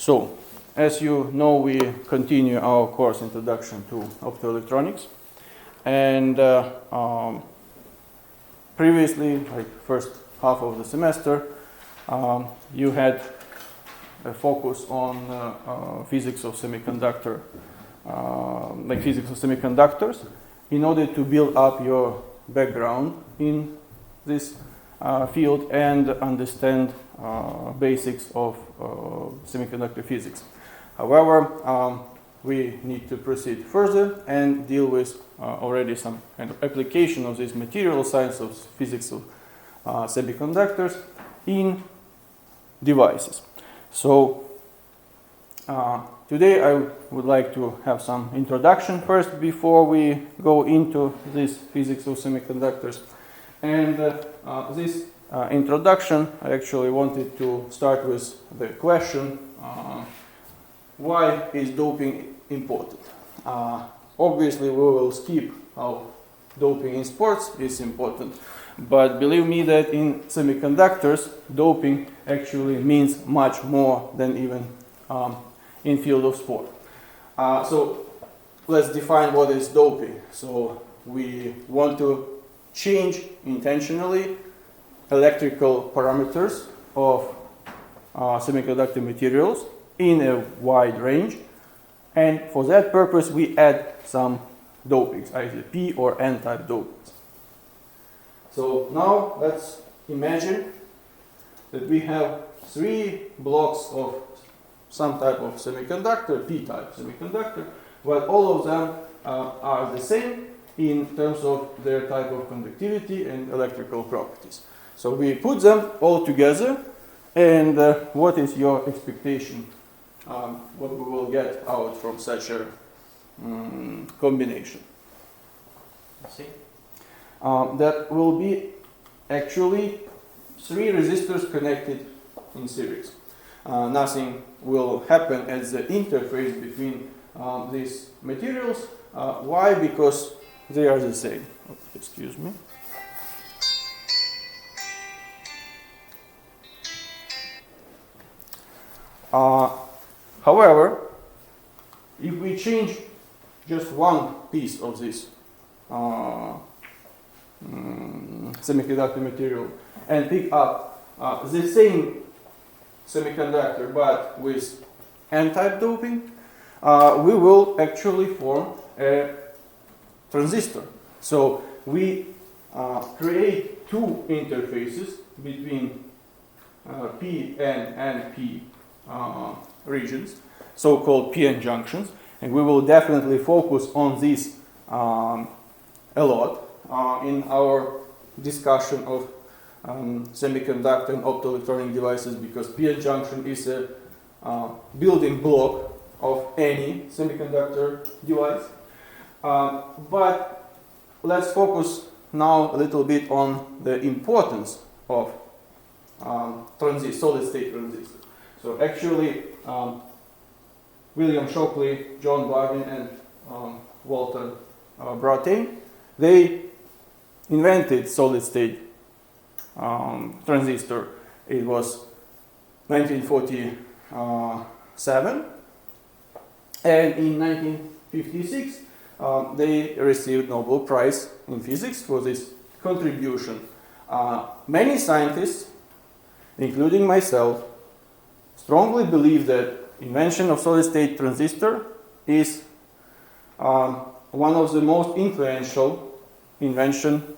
So, as you know, we continue our course Introduction to Optoelectronics. And previously, like first half of the semester, you had a focus on physics of semiconductor, like physics of semiconductors, in order to build up your background in this field and understand basics of semiconductor physics. However, we need to proceed further and deal with already some kind of application of this material science of physics of semiconductors in devices. So today I would like to have some introduction first before we go into this physics of semiconductors. And this introduction, I actually wanted to start with the question, why is doping important? Obviously, we will skip how doping in sports is important, but believe me that in semiconductors, doping actually means much more than even in field of sport. So let's define what is doping. So we want to change intentionally electrical parameters of semiconductor materials in a wide range, and for that purpose we add some dopings, either P or N type dopings. So now let's imagine that we have three blocks of some type of semiconductor, P type semiconductor, but all of them are the same in terms of their type of conductivity and electrical properties. So we put them all together, and what is your expectation? What we will get out from such a combination? See? That will be actually three resistors connected in series. Nothing will happen at the interface between these materials. Why? Because they are the same. Oh, excuse me. However, if we change just one piece of this semiconductor material and pick up the same semiconductor but with N-type doping, we will actually form a transistor. So we create two interfaces between P, N, and P regions, so-called PN junctions, and we will definitely focus on this a lot in our discussion of semiconductor and optoelectronic devices, because PN junction is a building block of any semiconductor device. But let's focus now a little bit on the importance of solid-state transistors. So actually, William Shockley, John Barney, and Walter Brattain, they invented solid-state transistor. It was 1947, and in 1956 they received Nobel Prize in Physics for this contribution. Many scientists, including myself, strongly believe that invention of solid-state transistor is one of the most influential invention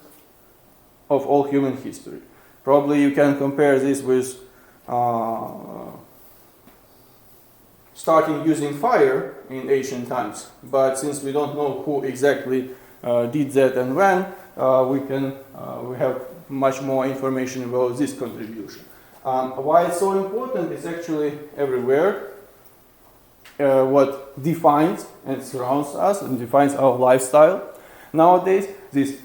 of all human history. Probably you can compare this with starting using fire in ancient times, but since we don't know who exactly did that and when, we have much more information about this contribution. Why it's so important is actually everywhere. What defines and surrounds us and defines our lifestyle nowadays, this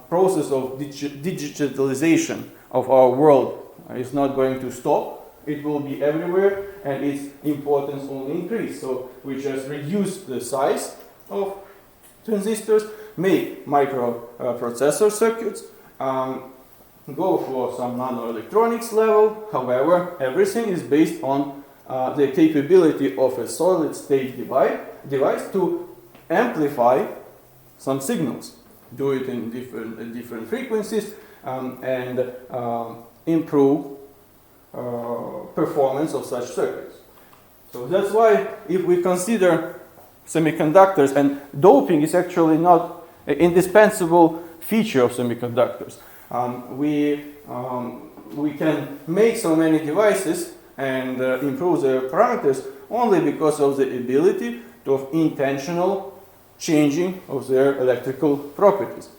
process of digitalization of our world is not going to stop. It will be everywhere, and its importance only increase. So we just reduce the size of transistors, make microprocessor circuits, go for some nanoelectronics level. However, everything is based on the capability of a solid state device to amplify some signals, do it in different frequencies, and improve performance of such circuits. So that's why if we consider semiconductors, and doping is actually not an indispensable feature of semiconductors. We can make so many devices and improve their parameters only because of the ability of intentional changing of their electrical properties.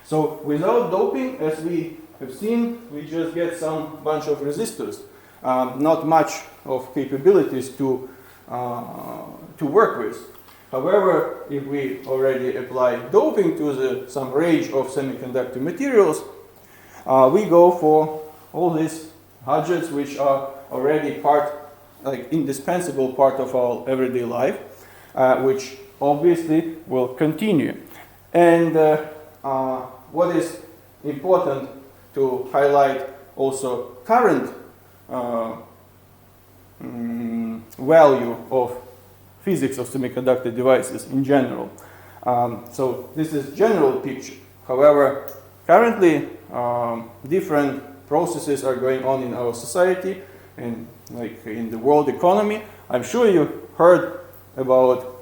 So without doping, as we have seen, we just get some bunch of resistors, not much of capabilities to work with. However, if we already apply doping to some range of semiconductor materials, we go for all these gadgets which are already indispensable part of our everyday life, which obviously will continue. And what is important to highlight also current value of physics of semiconductor devices in general. So this is general picture. However, currently different processes are going on in our society and in the world economy. I'm sure you heard about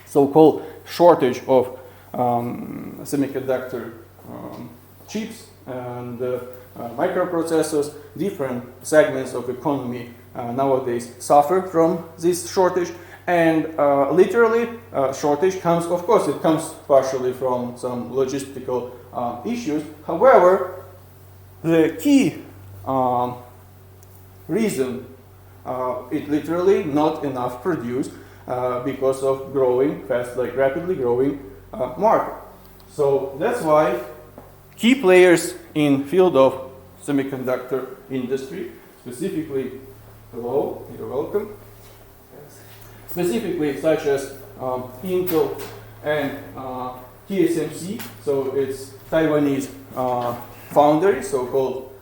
so-called shortage of semiconductor chips and microprocessors. Different segments of economy nowadays suffer from this shortage, and literally shortage comes, of course, it comes partially from some logistical issues. However, the key reason it literally not enough produced because of rapidly growing market. So that's why key players in field of semiconductor industry, specifically, hello, you're welcome, specifically such as Intel and TSMC, so it's Taiwanese foundry, so-called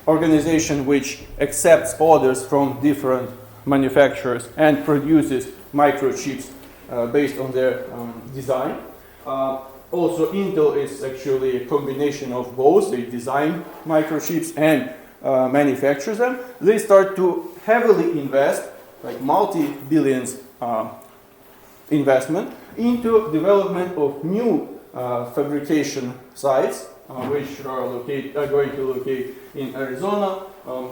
organization which accepts orders from different manufacturers and produces microchips based on their design. Also, Intel is actually a combination of both. They design microchips and manufacture them. They start to heavily invest, like multi-billions investment, into development of new fabrication sites, which are going to locate in Arizona,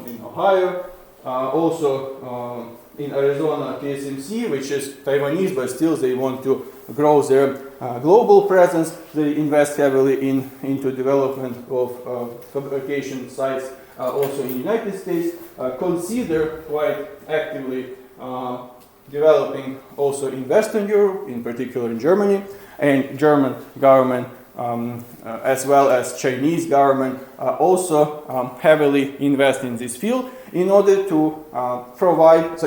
in Ohio, also in Arizona TSMC, which is Taiwanese, but still they want to grow their global presence. They invest heavily into development of fabrication sites also in the United States, consider quite actively developing also in Western Europe, in particular in Germany, and German government as well as Chinese government also heavily invest in this field in order to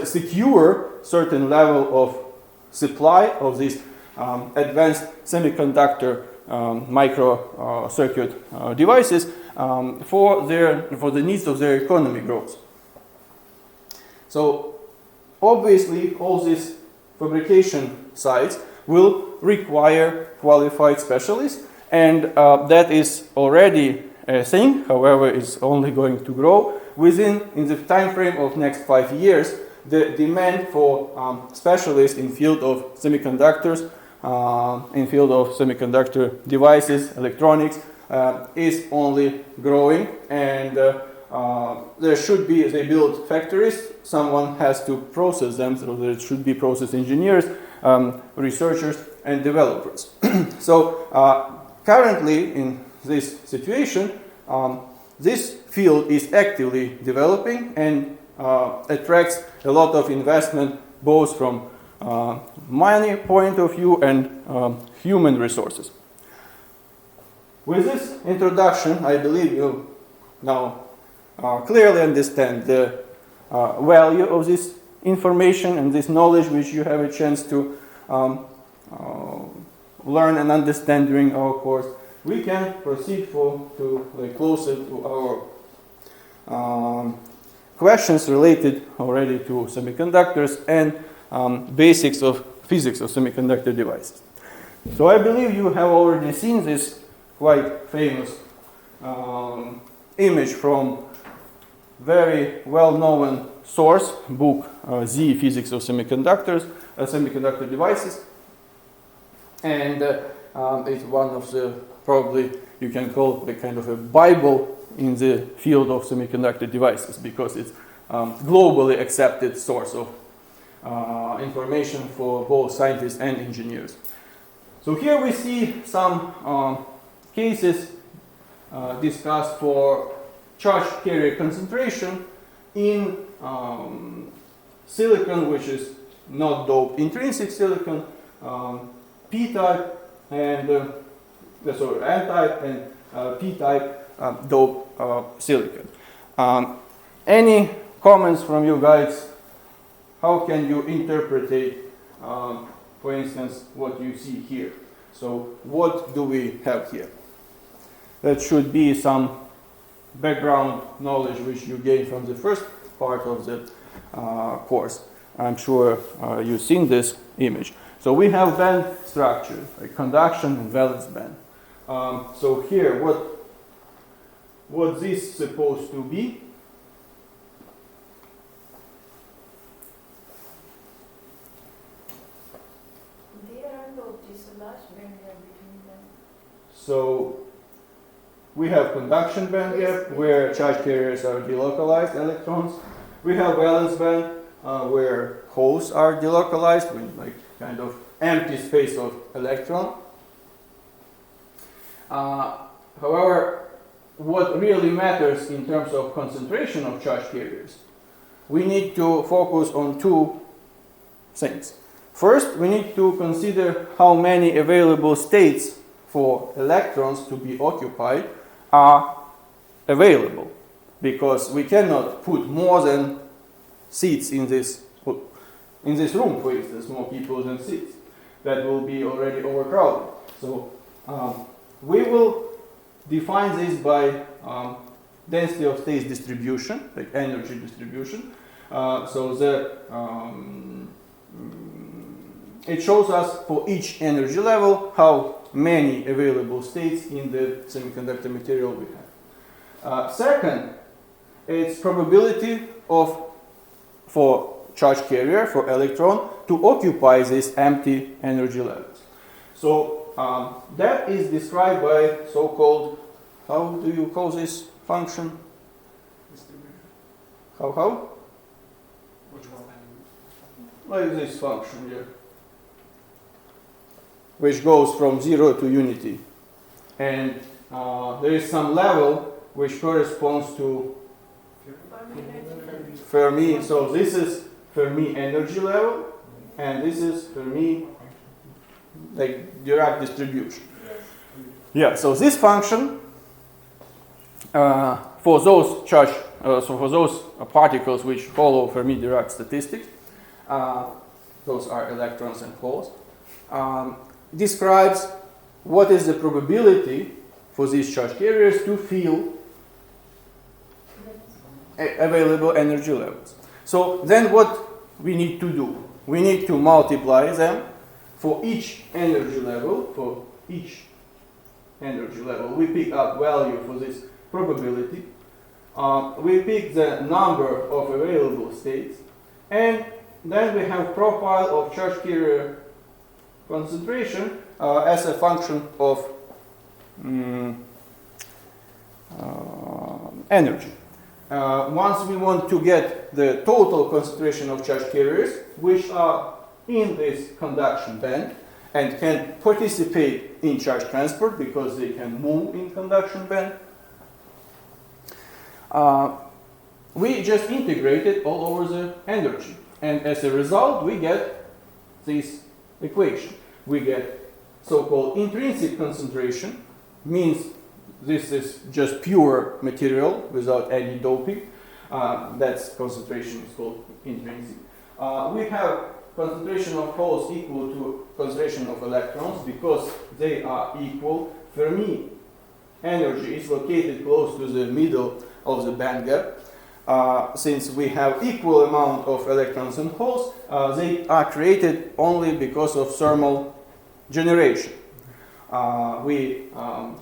secure certain level of supply of these advanced semiconductor micro circuit devices for the needs of their economy growth. So obviously all these fabrication sites will require qualified specialists, and that is already a thing. However, it's only going to grow. In the time frame of next 5 years, the demand for specialists in field of semiconductors, in field of semiconductor devices, electronics, is only growing, and they build factories, someone has to process them, so there should be process engineers, researchers, and developers. So currently in this situation, this field is actively developing and attracts a lot of investment both from money point of view and human resources. With this introduction, I believe you now clearly understand the value of this information and this knowledge which you have a chance to learn and understand during our course. We can proceed closer to our questions related already to semiconductors and basics of physics of semiconductor devices. So I believe you have already seen this quite famous image from very well-known source book, Z Physics of Semiconductors, Semiconductor Devices, and it's one of the, probably you can call it a kind of a Bible in the field of semiconductor devices, because it's globally accepted source of information for both scientists and engineers. So here we see some cases discussed for charge carrier concentration in silicon, which is not doped intrinsic silicon, P-type and sorry, N-type and P-type doped silicon. Any comments from you guys? How can you interpret, for instance, what you see here? So what do we have here? That should be some background knowledge which you gained from the first part of the course. I'm sure you've seen this image. So we have band structure, like conduction and valence band. So here, what this supposed to be? So we have conduction band gap where charge carriers are delocalized electrons. We have valence band where holes are delocalized with like kind of empty space of electron. However, what really matters in terms of concentration of charge carriers, we need to focus on two things. First, we need to consider how many available states for electrons to be occupied are available, because we cannot put more than seats in this room, for instance, more people than seats. That will be already overcrowded. So we will define this by density of states distribution, like energy distribution. So it shows us for each energy level how many available states in the semiconductor material we have. Second, it's probability for charge carrier, for electron, to occupy these empty energy levels. So that is described by so-called, how do you call this function? Distribution. How? Which one? Like this function here, which goes from 0 to unity. And there is some level which corresponds to Fermi. So this is Fermi energy level, and this is Fermi, like Dirac distribution. Yeah, so this function for those charge, so for those particles which follow Fermi-Dirac statistics, those are electrons and holes, describes what is the probability for these charge carriers to fill available energy levels. So then what we need to do? We need to multiply them for each energy level. For each energy level, we pick up value for this probability. We pick the number of available states, and then we have profile of charge carrier concentration as a function of energy. Once we want to get the total concentration of charge carriers, which are in this conduction band and can participate in charge transport because they can move in conduction band, we just integrate it all over the energy. And as a result, we get this equation. We get so-called intrinsic concentration, means this is just pure material without any doping. That's concentration is called intrinsic. We have concentration of holes equal to concentration of electrons because they are equal. Fermi energy is located close to the middle of the band gap. since we have equal amount of electrons and holes, they are created only because of thermal generation. We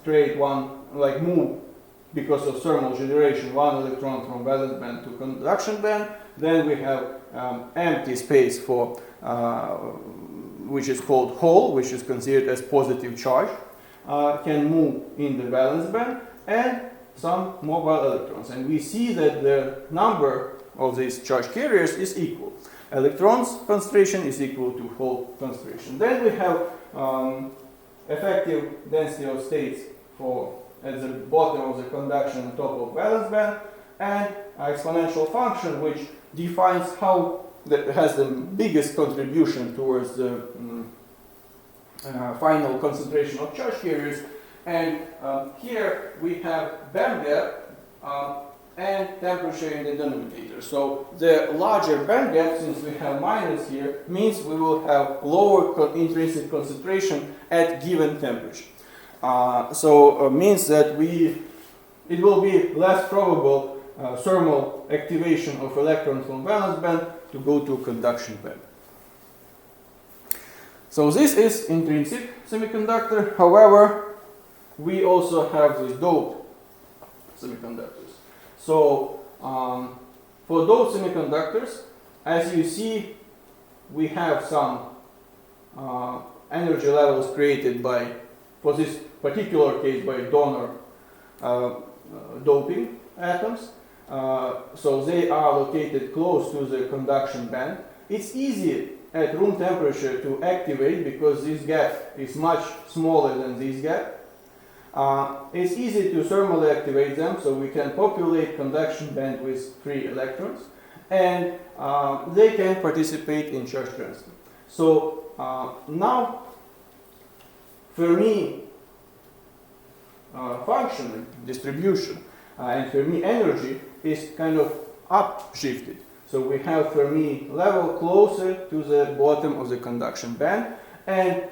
create one, like move because of thermal generation, one electron from valence band to conduction band. Then we have empty space for which is called hole, which is considered as positive charge, can move in the valence band, and some mobile electrons. And we see that the number of these charge carriers is equal. Electrons concentration is equal to hole concentration. Then we have effective density of states for at the bottom of the conduction and top of valence band, and exponential function which defines how that has the biggest contribution towards the final concentration of charge carriers. And here we have band gap and temperature in the denominator. So the larger band gap, since we have minus here, means we will have lower intrinsic concentration at given temperature. So means that it will be less probable thermal activation of electrons from valence band to go to conduction band. So this is intrinsic semiconductor. However, we also have these doped semiconductors. So for doped semiconductors, as you see, we have some energy levels created by, for this particular case, by donor doping atoms. So they are located close to the conduction band. It's easy at room temperature to activate because this gap is much smaller than this gap. It's easy to thermally activate them, so we can populate conduction band with free electrons, and they can participate in charge transfer. So now Fermi function, distribution, and Fermi energy is kind of upshifted. So we have Fermi level closer to the bottom of the conduction band, and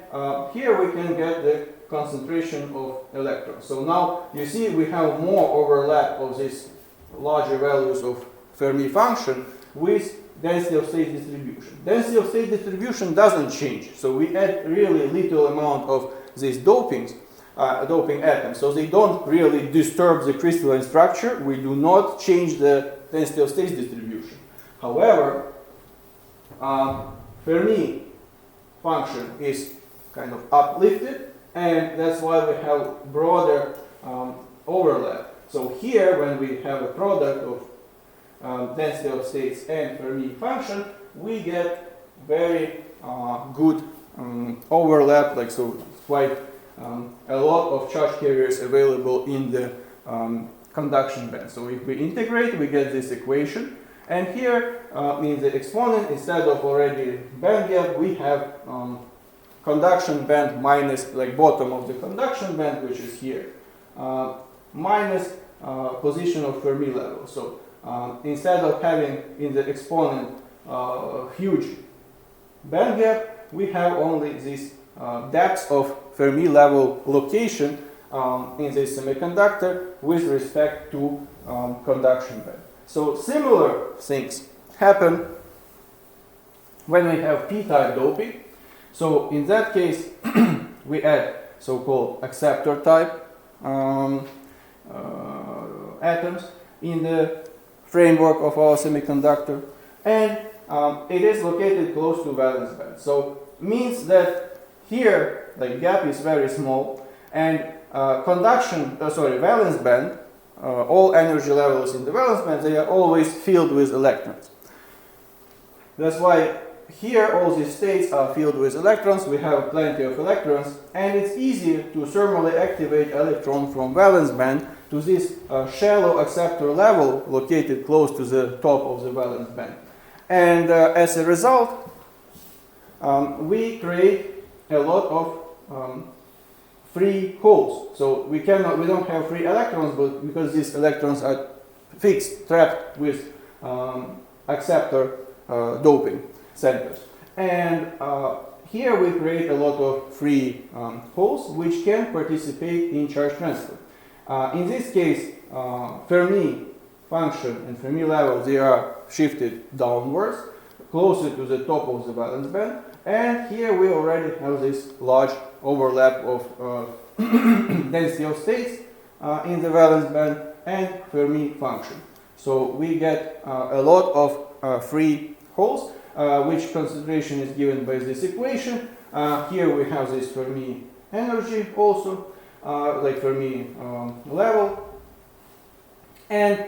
here we can get the concentration of electrons. So now you see we have more overlap of these larger values of Fermi function with density of state distribution. Density of state distribution doesn't change, so we add really little amount of these doping atoms, so they don't really disturb the crystalline structure. We do not change the density of state distribution. However, Fermi function is kind of uplifted, and that's why we have broader overlap. So here, when we have a product of density of states and Fermi function, we get very good overlap, like so quite a lot of charge carriers available in the conduction band. So if we integrate, we get this equation. And here, in the exponent, instead of already band gap, we have conduction band minus, like bottom of the conduction band, which is here, minus position of Fermi level. So instead of having in the exponent huge band gap, we have only this depth of Fermi level location in this semiconductor with respect to conduction band. So similar things happen when we have p-type doping. So in that case, we add so-called acceptor type atoms in the framework of our semiconductor, and it is located close to valence band. So means that here the gap is very small, and valence band, all energy levels in the valence band, they are always filled with electrons. That's why here all these states are filled with electrons. We have plenty of electrons, and it's easy to thermally activate electron from valence band to this shallow acceptor level located close to the top of the valence band. And as a result, we create a lot of free holes. So we don't have free electrons, but because these electrons are fixed, trapped with acceptor doping centers. And here we create a lot of free holes which can participate in charge transfer. In this case, Fermi function and Fermi level, they are shifted downwards, closer to the top of the valence band. And here we already have this large overlap of density of states in the valence band and Fermi function. So we get a lot of free holes, which concentration is given by this equation. Here we have this Fermi energy also, like Fermi level, and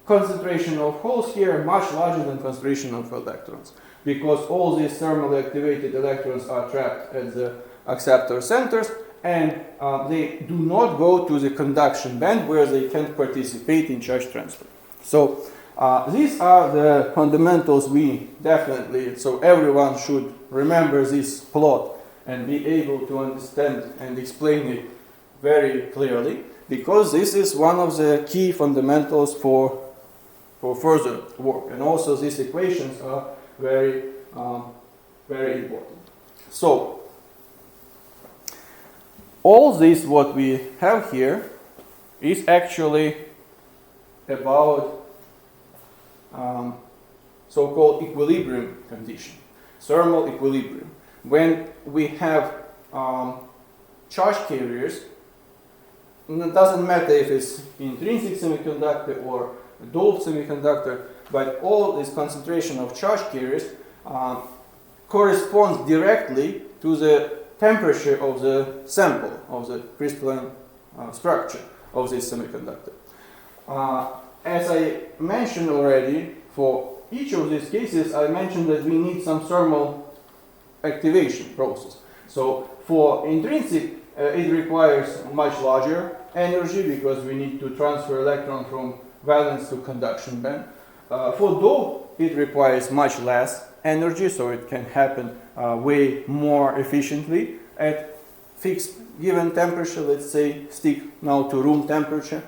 concentration of holes here much larger than concentration of electrons, because all these thermally activated electrons are trapped at the acceptor centers, and they do not go to the conduction band where they can participate in charge transfer. So these are the fundamentals we definitely, so everyone should remember this plot and be able to understand and explain it very clearly, because this is one of the key fundamentals for further work. And also these equations are very, very important. So all this what we have here is actually about so-called equilibrium condition, thermal equilibrium. When we have charge carriers, and it doesn't matter if it's intrinsic semiconductor or doped semiconductor, but all this concentration of charge carriers corresponds directly to the temperature of the sample, of the crystalline structure of this semiconductor. As I mentioned already, for each of these cases, I mentioned that we need some thermal activation process. So for intrinsic, it requires much larger energy because we need to transfer electron from valence to conduction band. For dope, it requires much less energy, so it can happen way more efficiently at fixed given temperature. Let's say stick now to room temperature.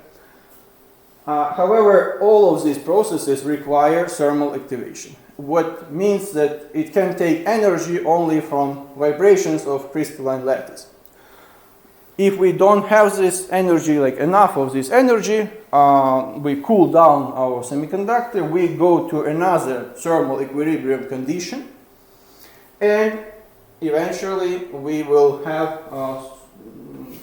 However, all of these processes require thermal activation, what means that it can take energy only from vibrations of crystalline lattice. If we don't have this energy, like enough of this energy, we cool down our semiconductor, we go to another thermal equilibrium condition, and eventually we will have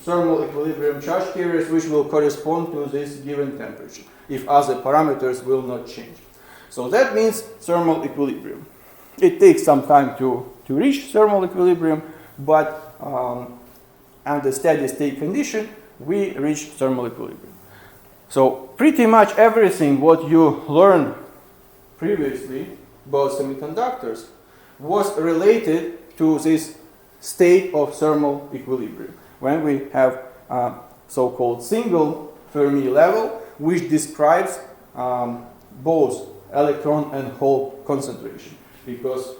thermal equilibrium charge carriers which will correspond to this given temperature if other parameters will not change. So that means thermal equilibrium. It takes some time to reach thermal equilibrium, but under steady state condition we reach thermal equilibrium. So pretty much everything what you learned previously about semiconductors was related to this state of thermal equilibrium, when we have so-called single Fermi level, which describes both electron and hole concentration. Because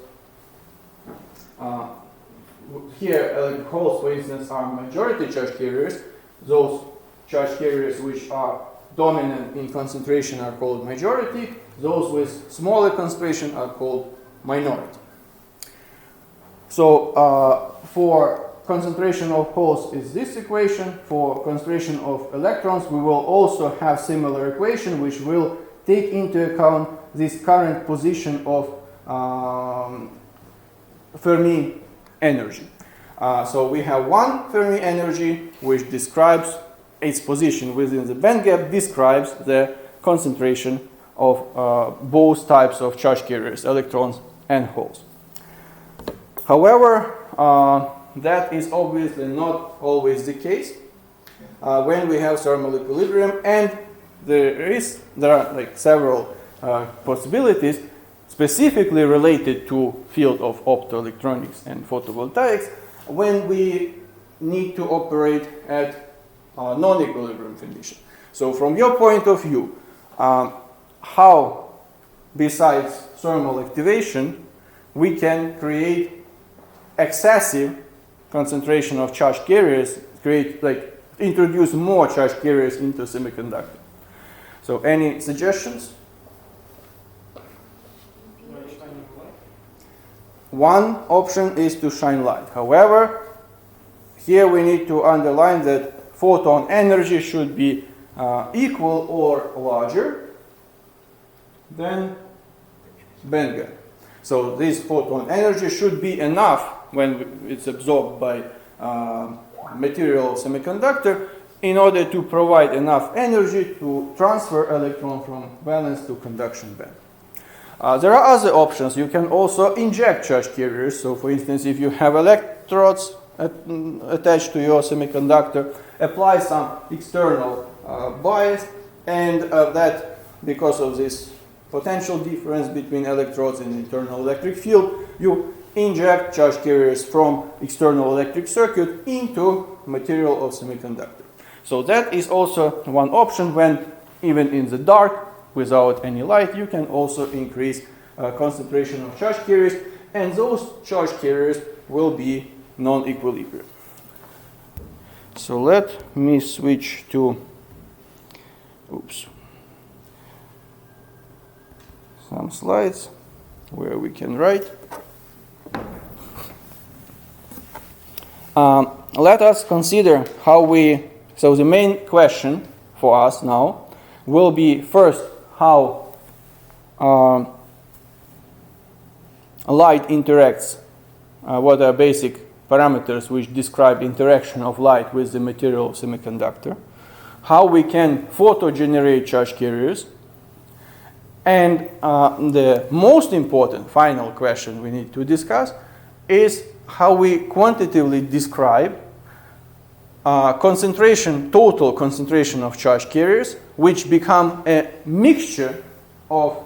here holes, for instance, are majority charge carriers. Those charge carriers which are dominant in concentration are called majority. Those with smaller concentration are called minority. So for concentration of holes is this equation. For concentration of electrons, we will also have similar equation which will take into account this current position of Fermi energy. So we have one Fermi energy which describes its position within the band gap, describes the concentration of both types of charge carriers, electrons and holes. However, that is obviously not always the case when we have thermal equilibrium, and there are like several possibilities specifically related to field of optoelectronics and photovoltaics when we need to operate at non-equilibrium condition. So from your point of view, how besides thermal activation we can create excessive concentration of charge carriers, introduce more charge carriers into semiconductor. So any suggestions? One option is to shine light. However, here we need to underline that photon energy should be equal or larger than band gap. So this photon energy should be enough when it's absorbed by material semiconductor in order to provide enough energy to transfer electron from valence to conduction band. There are other options. You can also inject charge carriers. So for instance, if you have electrodes attached to your semiconductor, apply some external bias, and that, because of this potential difference between electrodes and internal electric field, you inject charge carriers from external electric circuit into material of semiconductor. So that is also one option. When even in the dark, without any light, you can also increase concentration of charge carriers, and those charge carriers will be non-equilibrium. So let me switch to some slides where we can write. Let us consider how so the main question for us now will be first how light interacts, what are basic parameters which describe interaction of light with the material semiconductor, how we can photogenerate charge carriers, and the most important final question we need to discuss is how we quantitatively describe total concentration of charge carriers, which become a mixture of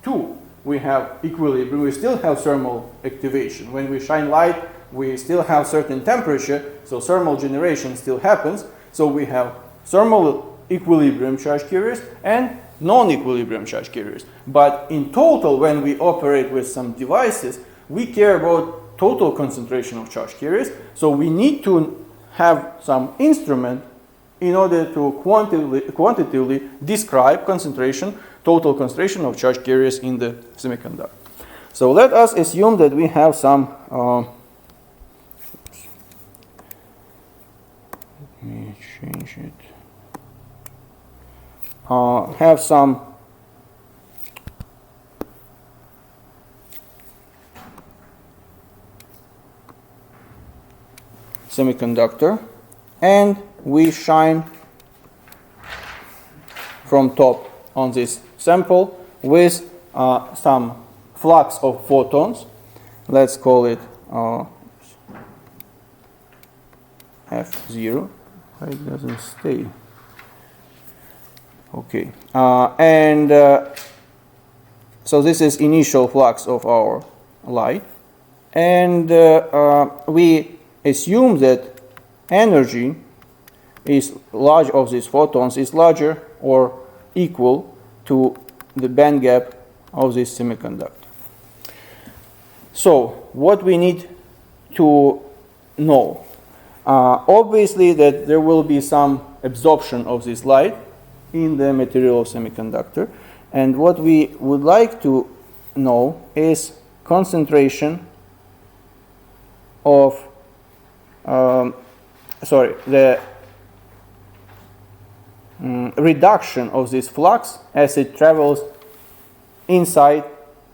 two. We have equilibrium, we still have thermal activation. When we shine light, we still have certain temperature, so thermal generation still happens. So we have thermal equilibrium charge carriers and non-equilibrium charge carriers. But in total, when we operate with some devices, we care about total concentration of charge carriers. So we need to have some instrument in order to quantitatively describe total concentration of charge carriers in the semiconductor. So let us assume that we have some let me change it. Have some semiconductor, and we shine from top on this sample with some flux of photons. Let's call it F0. It doesn't stay. Okay, so this is initial flux of our light, and we assume that energy of these photons is larger or equal to the band gap of this semiconductor. So what we need to know, obviously that there will be some absorption of this light in the material of semiconductor, and what we would like to know is concentration of the reduction of this flux as it travels inside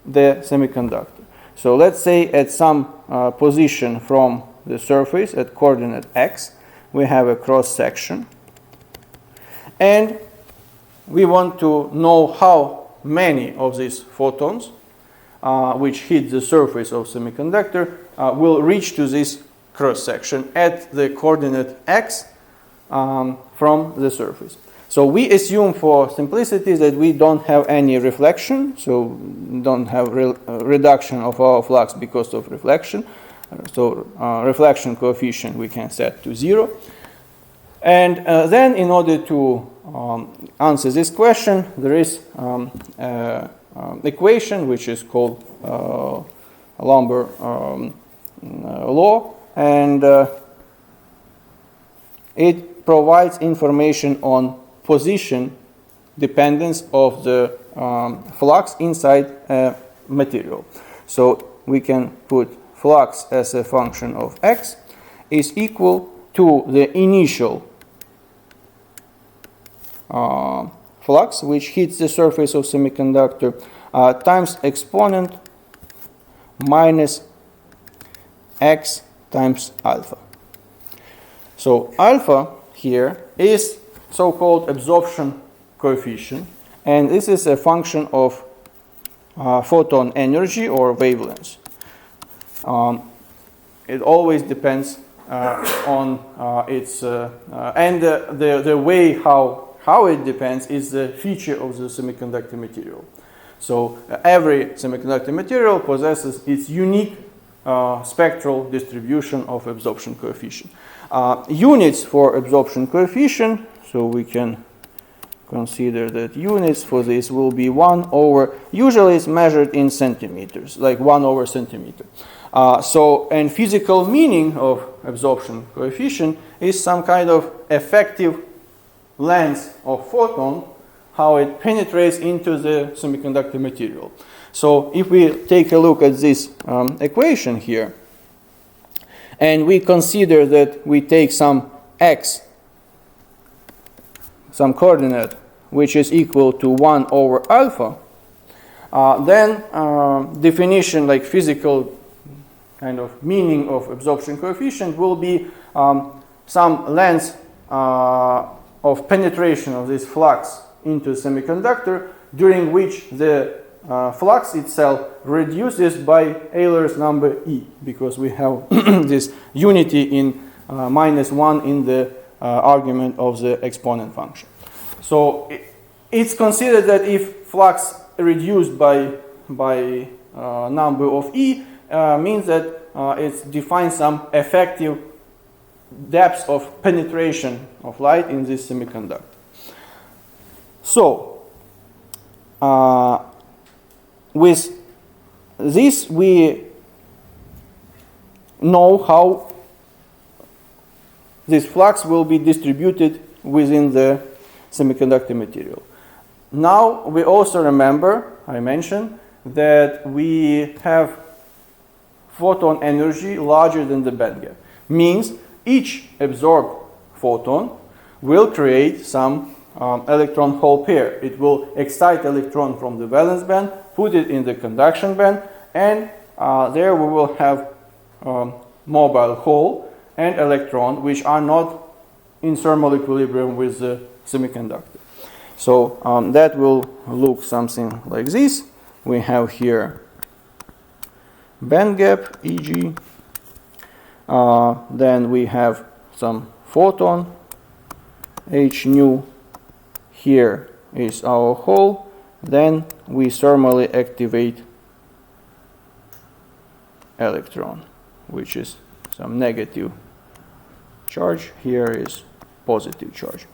the semiconductor. So let's say at some position from the surface at coordinate x, we have a cross section, and we want to know how many of these photons which hit the surface of semiconductor will reach to this cross section at the coordinate x from the surface. So we assume for simplicity that we don't have any reflection, so don't have reduction of our flux because of reflection. So reflection coefficient we can set to 0. And then in order to answer this question, there is equation which is called Lumber law, and it provides information on position dependence of the flux inside a material. So we can put flux as a function of x is equal to the initial flux, which hits the surface of semiconductor, times exponent minus x times alpha. So alpha here is so-called absorption coefficient, and this is a function of photon energy or wavelength. It always depends on its and the way how it depends is the feature of the semiconductor material. So every semiconductor material possesses its unique spectral distribution of absorption coefficient. Units for absorption coefficient, so we can consider that units for this will be 1 over, usually it's measured in centimeters, like 1 over centimeter. And physical meaning of absorption coefficient is some kind of effective length of photon, how it penetrates into the semiconductor material. So if we take a look at this equation here, and we consider that we take some x, some coordinate, which is equal to 1 over alpha, then definition, like physical kind of meaning of absorption coefficient, will be some length of penetration of this flux into the semiconductor, during which the flux itself reduces by Euler's number E, because we have this unity in -1 in the argument of the exponent function. So it's considered that if flux reduced by number of E means that it defines some effective depth of penetration of light in this semiconductor. So with this we know how this flux will be distributed within the semiconductor material. Now we also remember, I mentioned, that we have photon energy larger than the band gap. Means each absorbed photon will create some electron-hole pair. It will excite electron from the valence band, put it in the conduction band, and there we will have mobile hole and electron, which are not in thermal equilibrium with the semiconductor. So that will look something like this. We have here band gap, e.g. Then we have some photon, h nu. Here is our hole. Then we thermally activate electron, which is some negative charge. Here is positive charge.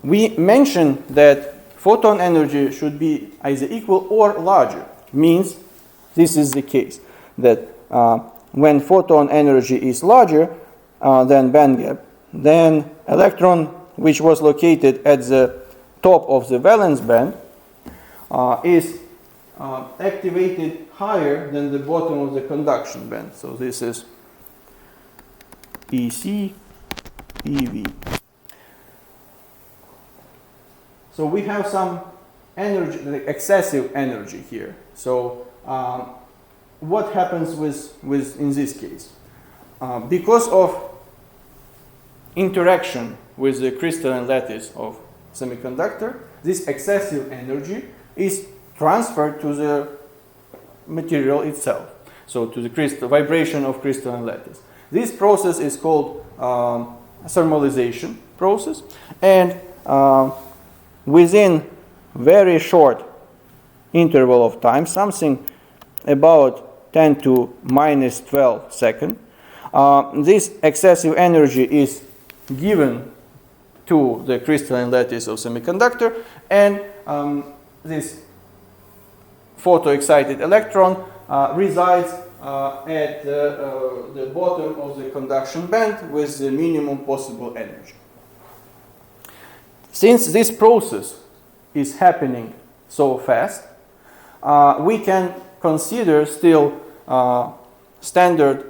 We mentioned that photon energy should be either equal or larger. Means this is the case, that when photon energy is larger than band gap, then electron, which was located at the top of the valence band, is activated higher than the bottom of the conduction band. So this is EC, EV. So we have some energy, like excessive energy here. So what happens with in this case? Because of interaction with the crystalline lattice of semiconductor, this excessive energy is transferred to the material itself, so to the vibration of crystalline lattice. This process is called thermalization process, and within very short interval of time, something about 10 to minus 12 seconds, this excessive energy is given to the crystalline lattice of semiconductor, and this photoexcited electron resides at the bottom of the conduction band with the minimum possible energy. Since this process is happening so fast, we can consider still standard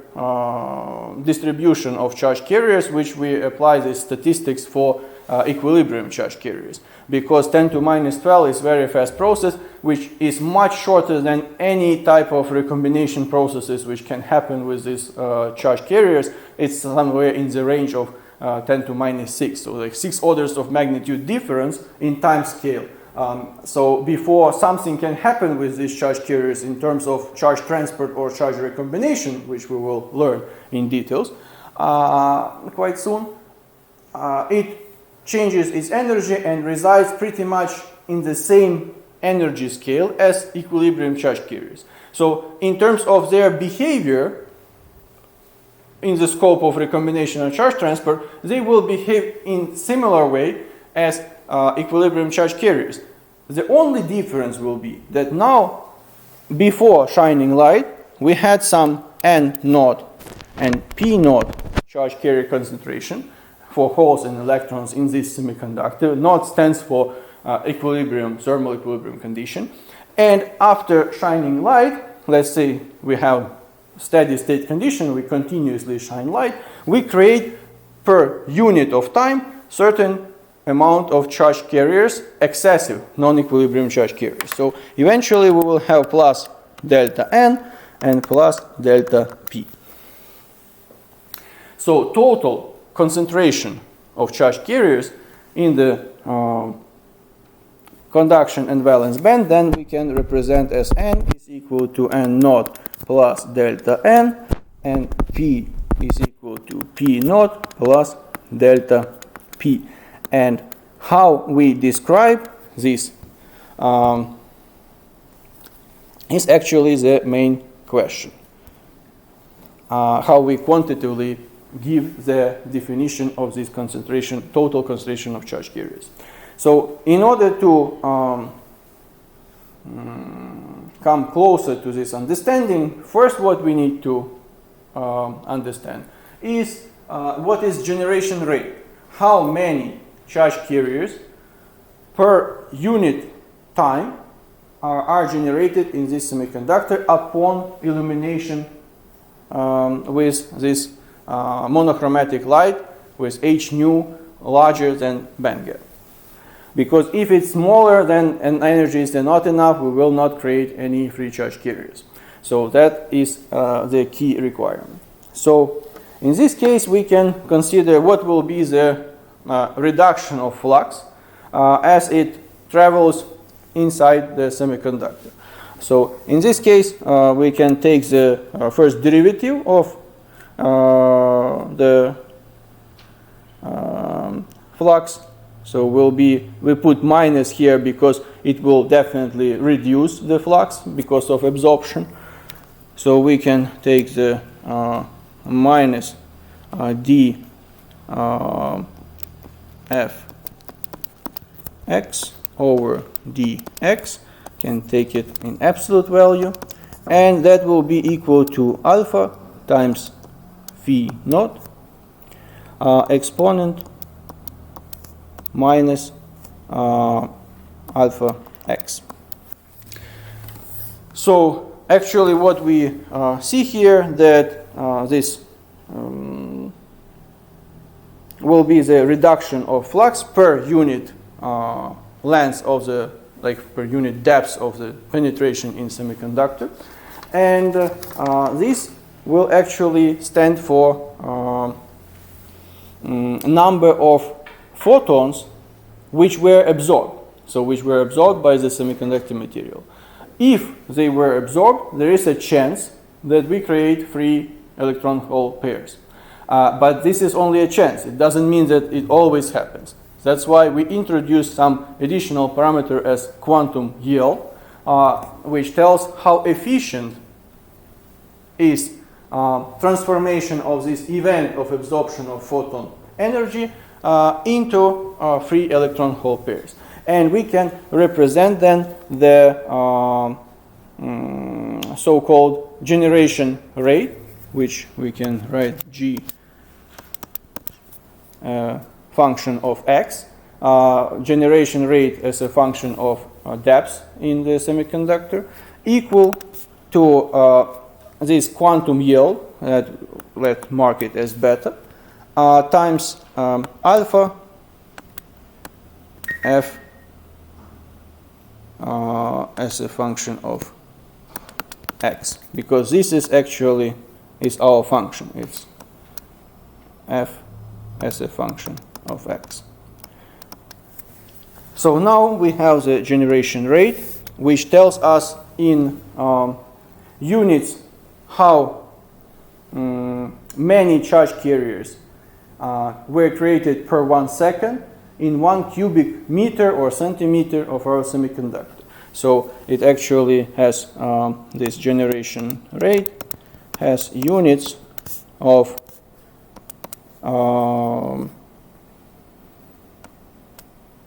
distribution of charge carriers, which we apply the statistics for equilibrium charge carriers, because 10 to minus 12 is very fast process, which is much shorter than any type of recombination processes which can happen with these charge carriers. It's somewhere in the range of 10 to minus 6, so like 6 orders of magnitude difference in time scale. So before something can happen with these charge carriers in terms of charge transport or charge recombination, which we will learn in details quite soon, it changes its energy and resides pretty much in the same energy scale as equilibrium charge carriers. So in terms of their behavior in the scope of recombination and charge transport, they will behave in similar way as equilibrium charge carriers. The only difference will be that now, before shining light, we had some N naught and P naught charge carrier concentration for holes and electrons in this semiconductor. Naught stands for equilibrium, thermal equilibrium condition. And after shining light, let's say we have steady state condition, we continuously shine light, we create per unit of time certain amount of charge carriers, excessive non-equilibrium charge carriers. So eventually we will have plus delta N and plus delta P. So total concentration of charge carriers in the conduction and valence band, then we can represent as N is equal to N naught plus delta N, and P is equal to P naught plus delta P. And how we describe this is actually the main question. How we quantitatively give the definition of this concentration, total concentration of charge carriers. So in order to come closer to this understanding, first what we need to understand is what is generation rate. How many charge carriers per unit time are generated in this semiconductor upon illumination with this monochromatic light with H nu larger than band gap. Because if it's smaller than an energy is not enough, we will not create any free charge carriers. So that is the key requirement. So in this case, we can consider what will be the reduction of flux as it travels inside the semiconductor. So in this case, we can take the first derivative of the flux. So we put minus here because it will definitely reduce the flux because of absorption. So we can take the minus d f x over dx, can take it in absolute value, and that will be equal to alpha times phi naught exponent minus alpha x. So actually what we see here, that this will be the reduction of flux per unit length of the, per unit depth of the penetration in semiconductor, and this will actually stand for number of photons which were absorbed, so which were absorbed by the semiconductor material. If they were absorbed, there is a chance that we create free electron hole pairs. But this is only a chance. It doesn't mean that it always happens. That's why we introduced some additional parameter as quantum yield, which tells how efficient is transformation of this event of absorption of photon energy into free electron hole pairs. And we can represent then the so-called generation rate, which we can write G function of x, generation rate as a function of depth in the semiconductor, equal to this quantum yield, that let's mark it as beta, times alpha f as a function of x, because this is actually our function. It's f as a function of x. So now we have the generation rate, which tells us in units how many charge carriers were created per 1 second in 1 cubic meter or centimeter of our semiconductor. So it actually has this generation rate has units of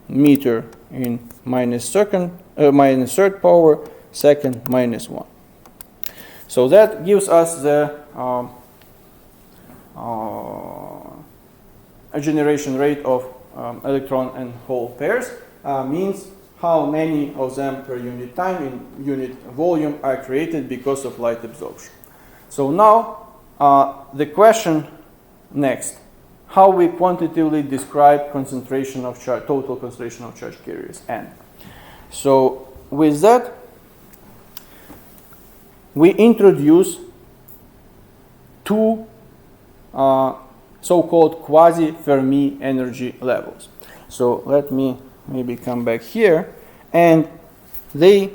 meter in minus third power, second minus 1. So that gives us the a generation rate of electron and hole pairs, means how many of them per unit time in unit volume are created because of light absorption. So now the question next, how we quantitatively describe concentration of charge, total concentration of charge carriers, N. So with that, we introduce two so-called quasi-Fermi energy levels. So let me maybe come back here, and they,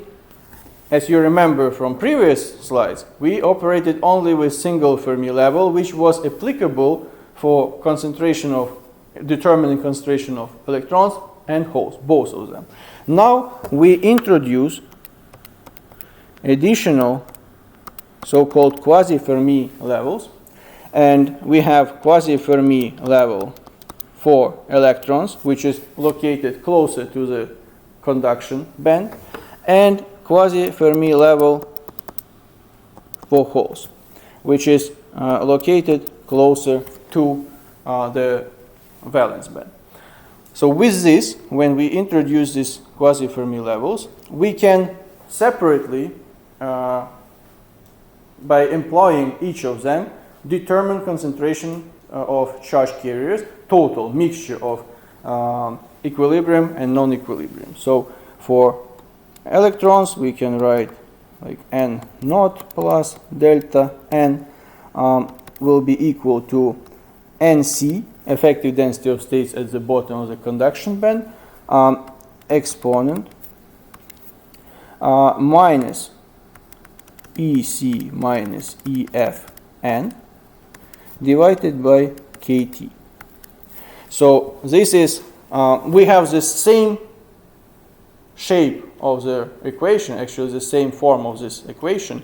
as you remember from previous slides, we operated only with single Fermi level, which was applicable for determining concentration of electrons and holes, both of them. Now we introduce additional so-called quasi-Fermi levels, and we have quasi-Fermi level for electrons, which is located closer to the conduction band, and quasi-Fermi level for holes, which is located closer to the valence band. So with this, when we introduce these quasi-Fermi levels, we can separately, by employing each of them, determine concentration of charge carriers, total mixture of equilibrium and non-equilibrium. So for electrons, we can write like n naught plus delta n will be equal to NC, effective density of states at the bottom of the conduction band, exponent minus EC minus EFN divided by KT. So this is, we have the same shape of the equation, actually the same form of this equation,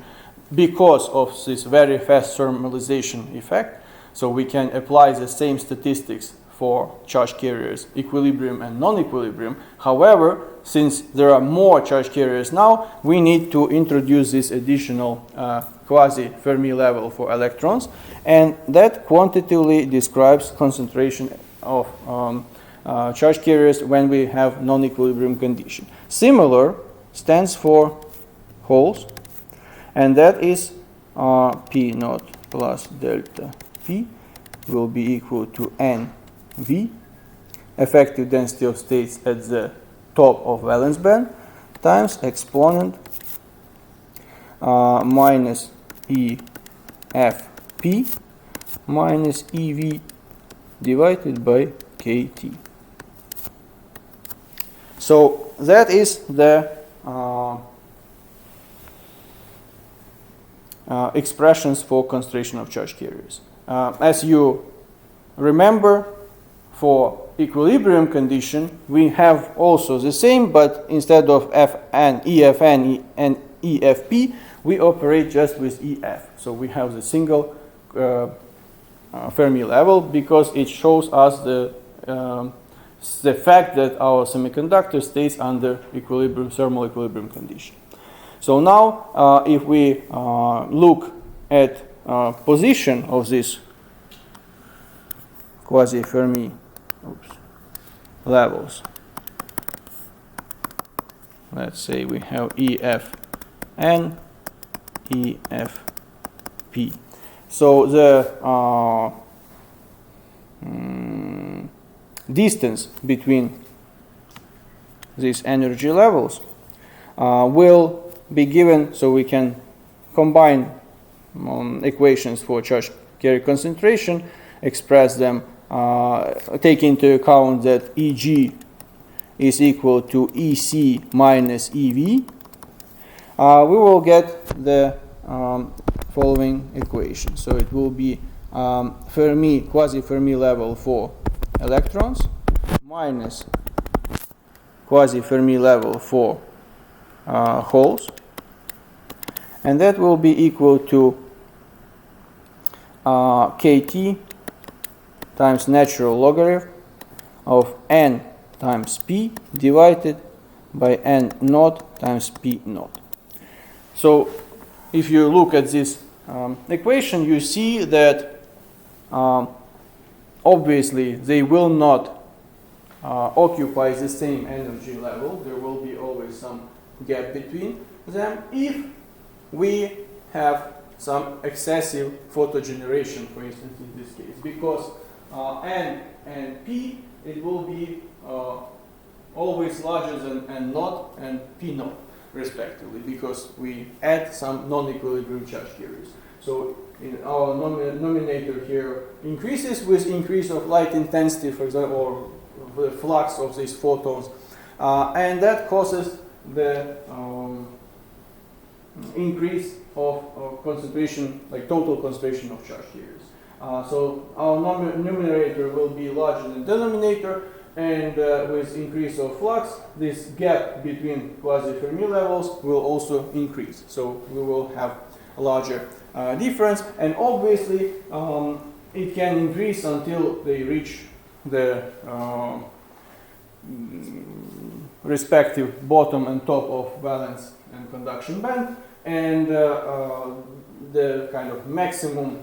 because of this very fast thermalization effect. So we can apply the same statistics for charge carriers, equilibrium and non-equilibrium. However, since there are more charge carriers now, we need to introduce this additional quasi-Fermi level for electrons, and that quantitatively describes concentration of charge carriers when we have non-equilibrium condition. Similar stands for holes, and that is P naught plus delta P will be equal to NV, effective density of states at the top of valence band, times exponent minus EFP minus EV divided by KT. So that is the expressions for concentration of charge carriers. As you remember, for equilibrium condition, we have also the same, but instead of Fn, EFN, and EFP, we operate just with EF. So we have the single Fermi level because it shows us the fact that our semiconductor stays under equilibrium, thermal equilibrium condition. So now, if we look at position of this quasi-Fermi levels, let's say we have EFN, EFP. So the distance between these energy levels will be given, so we can combine equations for charge carrier concentration, express them, take into account that Eg is equal to EC minus EV. We will get the following equation. So it will be Fermi, quasi-Fermi level for electrons minus quasi-Fermi level for holes, and that will be equal to kT times natural logarithm of n times p divided by n naught times p naught. So if you look at this equation, you see that obviously they will not occupy the same energy level. There will be always some gap between them if we have some excessive photogeneration, for instance, in this case, because n and p, it will be always larger than n naught and p naught respectively, because we add some non-equilibrium charge carriers. So in our nominator here increases with increase of light intensity, for example, or the flux of these photons, and that causes the increase of concentration, like total concentration of charge carriers. So our numerator will be larger than denominator, and with increase of flux, this gap between quasi-Fermi levels will also increase. So we will have a larger difference, and obviously it can increase until they reach the respective bottom and top of valence and conduction band, and the kind of maximum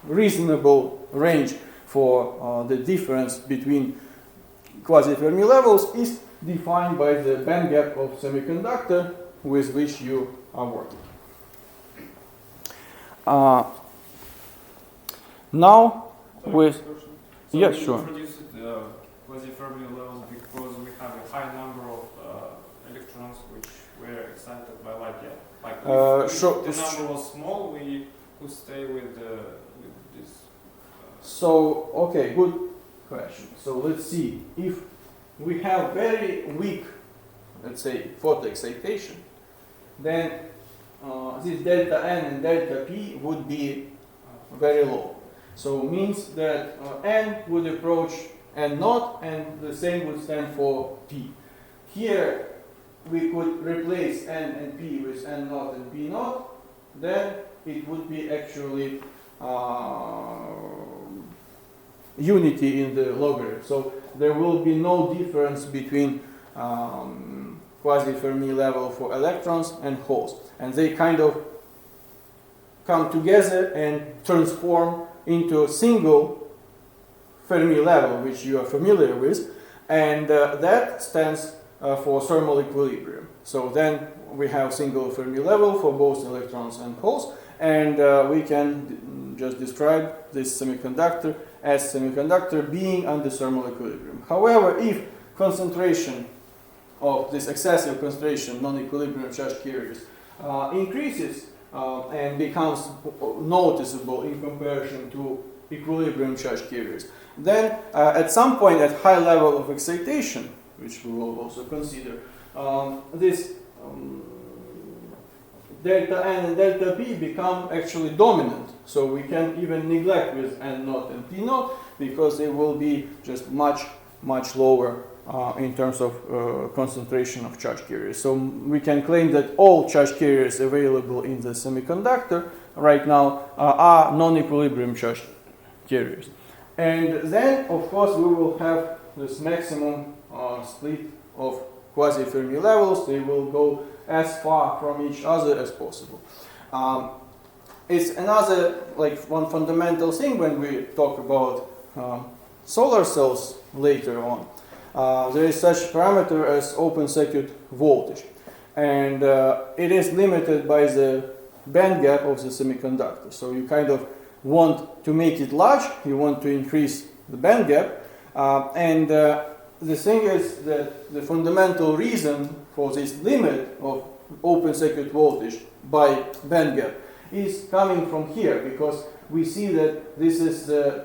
reasonable range for the difference between quasi-Fermi levels is defined by the band gap of semiconductor with which you are working. Now with So yes, we sure. introduced quasi-Fermi levels because we have a high number of electrons which were excited by light gap. Like if the number was small, we could stay with this. So okay, good question. So let's see, if we have very weak, let's say, photoexcitation, then this delta n and delta p would be very low. So means that n would approach n naught, and the same would stand for p. Here we could replace n and p with n naught and p naught, then it would be actually unity in the logarithm. So there will be no difference between quasi-Fermi level for electrons and holes, and they kind of come together and transform into a single Fermi level, which you are familiar with, and that stands for thermal equilibrium. So then we have single Fermi level for both electrons and holes, and we can just describe this semiconductor as semiconductor being under thermal equilibrium. However, if concentration of this excessive concentration non-equilibrium charge carriers increases and becomes noticeable in comparison to equilibrium charge carriers, then at some point at high level of excitation, which we will also consider, this delta n and delta p become actually dominant. So we can even neglect with n naught and p naught, because they will be just much lower in terms of concentration of charge carriers. So we can claim that all charge carriers available in the semiconductor right now are non-equilibrium charge carriers. And then, of course, we will have this maximum split of quasi-Fermi levels. They will go as far from each other as possible. It's another, like, one fundamental thing when we talk about solar cells later on. There is such parameter as open circuit voltage, and it is limited by the band gap of the semiconductor. So you kind of want to make it large, you want to increase the band gap, and the thing is that the fundamental reason for this limit of open circuit voltage by band gap is coming from here, because we see that this is the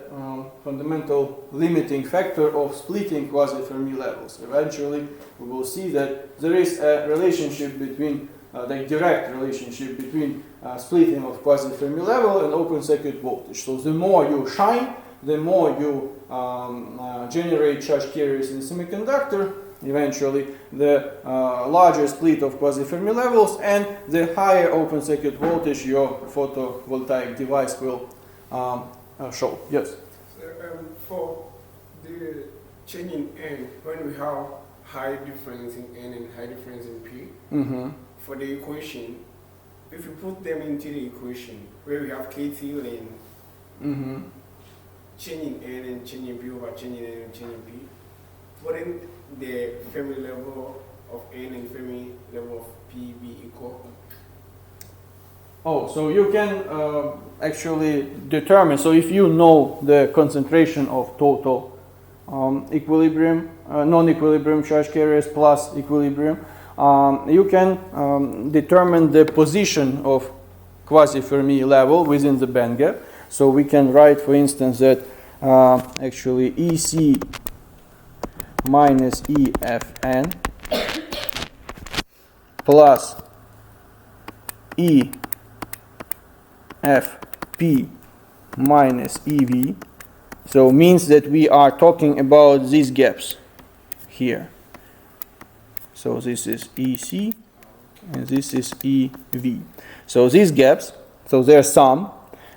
fundamental limiting factor of splitting quasi-Fermi levels. Eventually, we will see that there is a relationship between, the direct relationship between splitting of quasi-Fermi level and open circuit voltage. So the more you shine, the more you generate charge carriers in the semiconductor, eventually the larger split of quasi-Fermi levels and the higher open circuit voltage your photovoltaic device will show. Yes? So, for the change in N, when we have high difference in N and high difference in P, for the equation, if you put them into the equation where we have KT lane, changing N and changing P over changing N and changing P, wouldn't the Fermi level of N and Fermi level of P be equal? Oh, so you can actually determine, so if you know the concentration of total equilibrium, non-equilibrium charge carriers plus equilibrium, you can determine the position of quasi-Fermi level within the band gap. So we can write, for instance, that actually EC minus EFN plus EFP minus EV, so means that we are talking about these gaps here. So this is EC and this is EV. So these gaps, so their sum,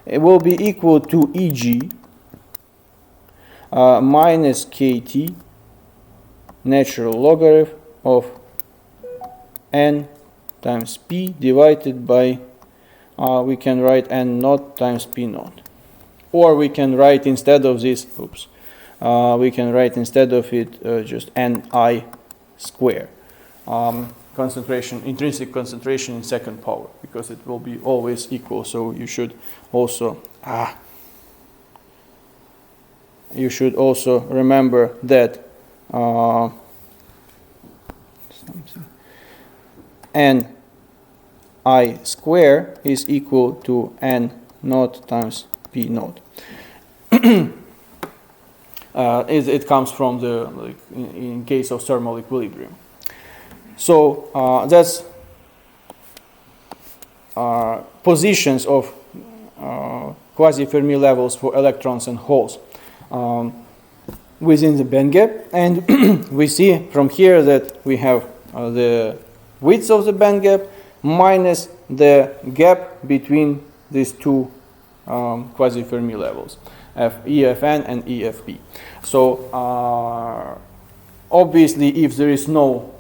it will be equal to EG minus KT natural logarithm of N times P divided by, we can write N naught times P naught. Or we can write instead of this, we can write instead of it just Ni square. Concentration, intrinsic concentration in second power, because it will be always equal. So you should also remember that Ni square is equal to N naught times P naught. It comes from the in case of thermal equilibrium. So that's positions of quasi-Fermi levels for electrons and holes within the band gap, and we see from here that we have the width of the band gap minus the gap between these two quasi-Fermi levels, EFN and EFP. So obviously, if there is no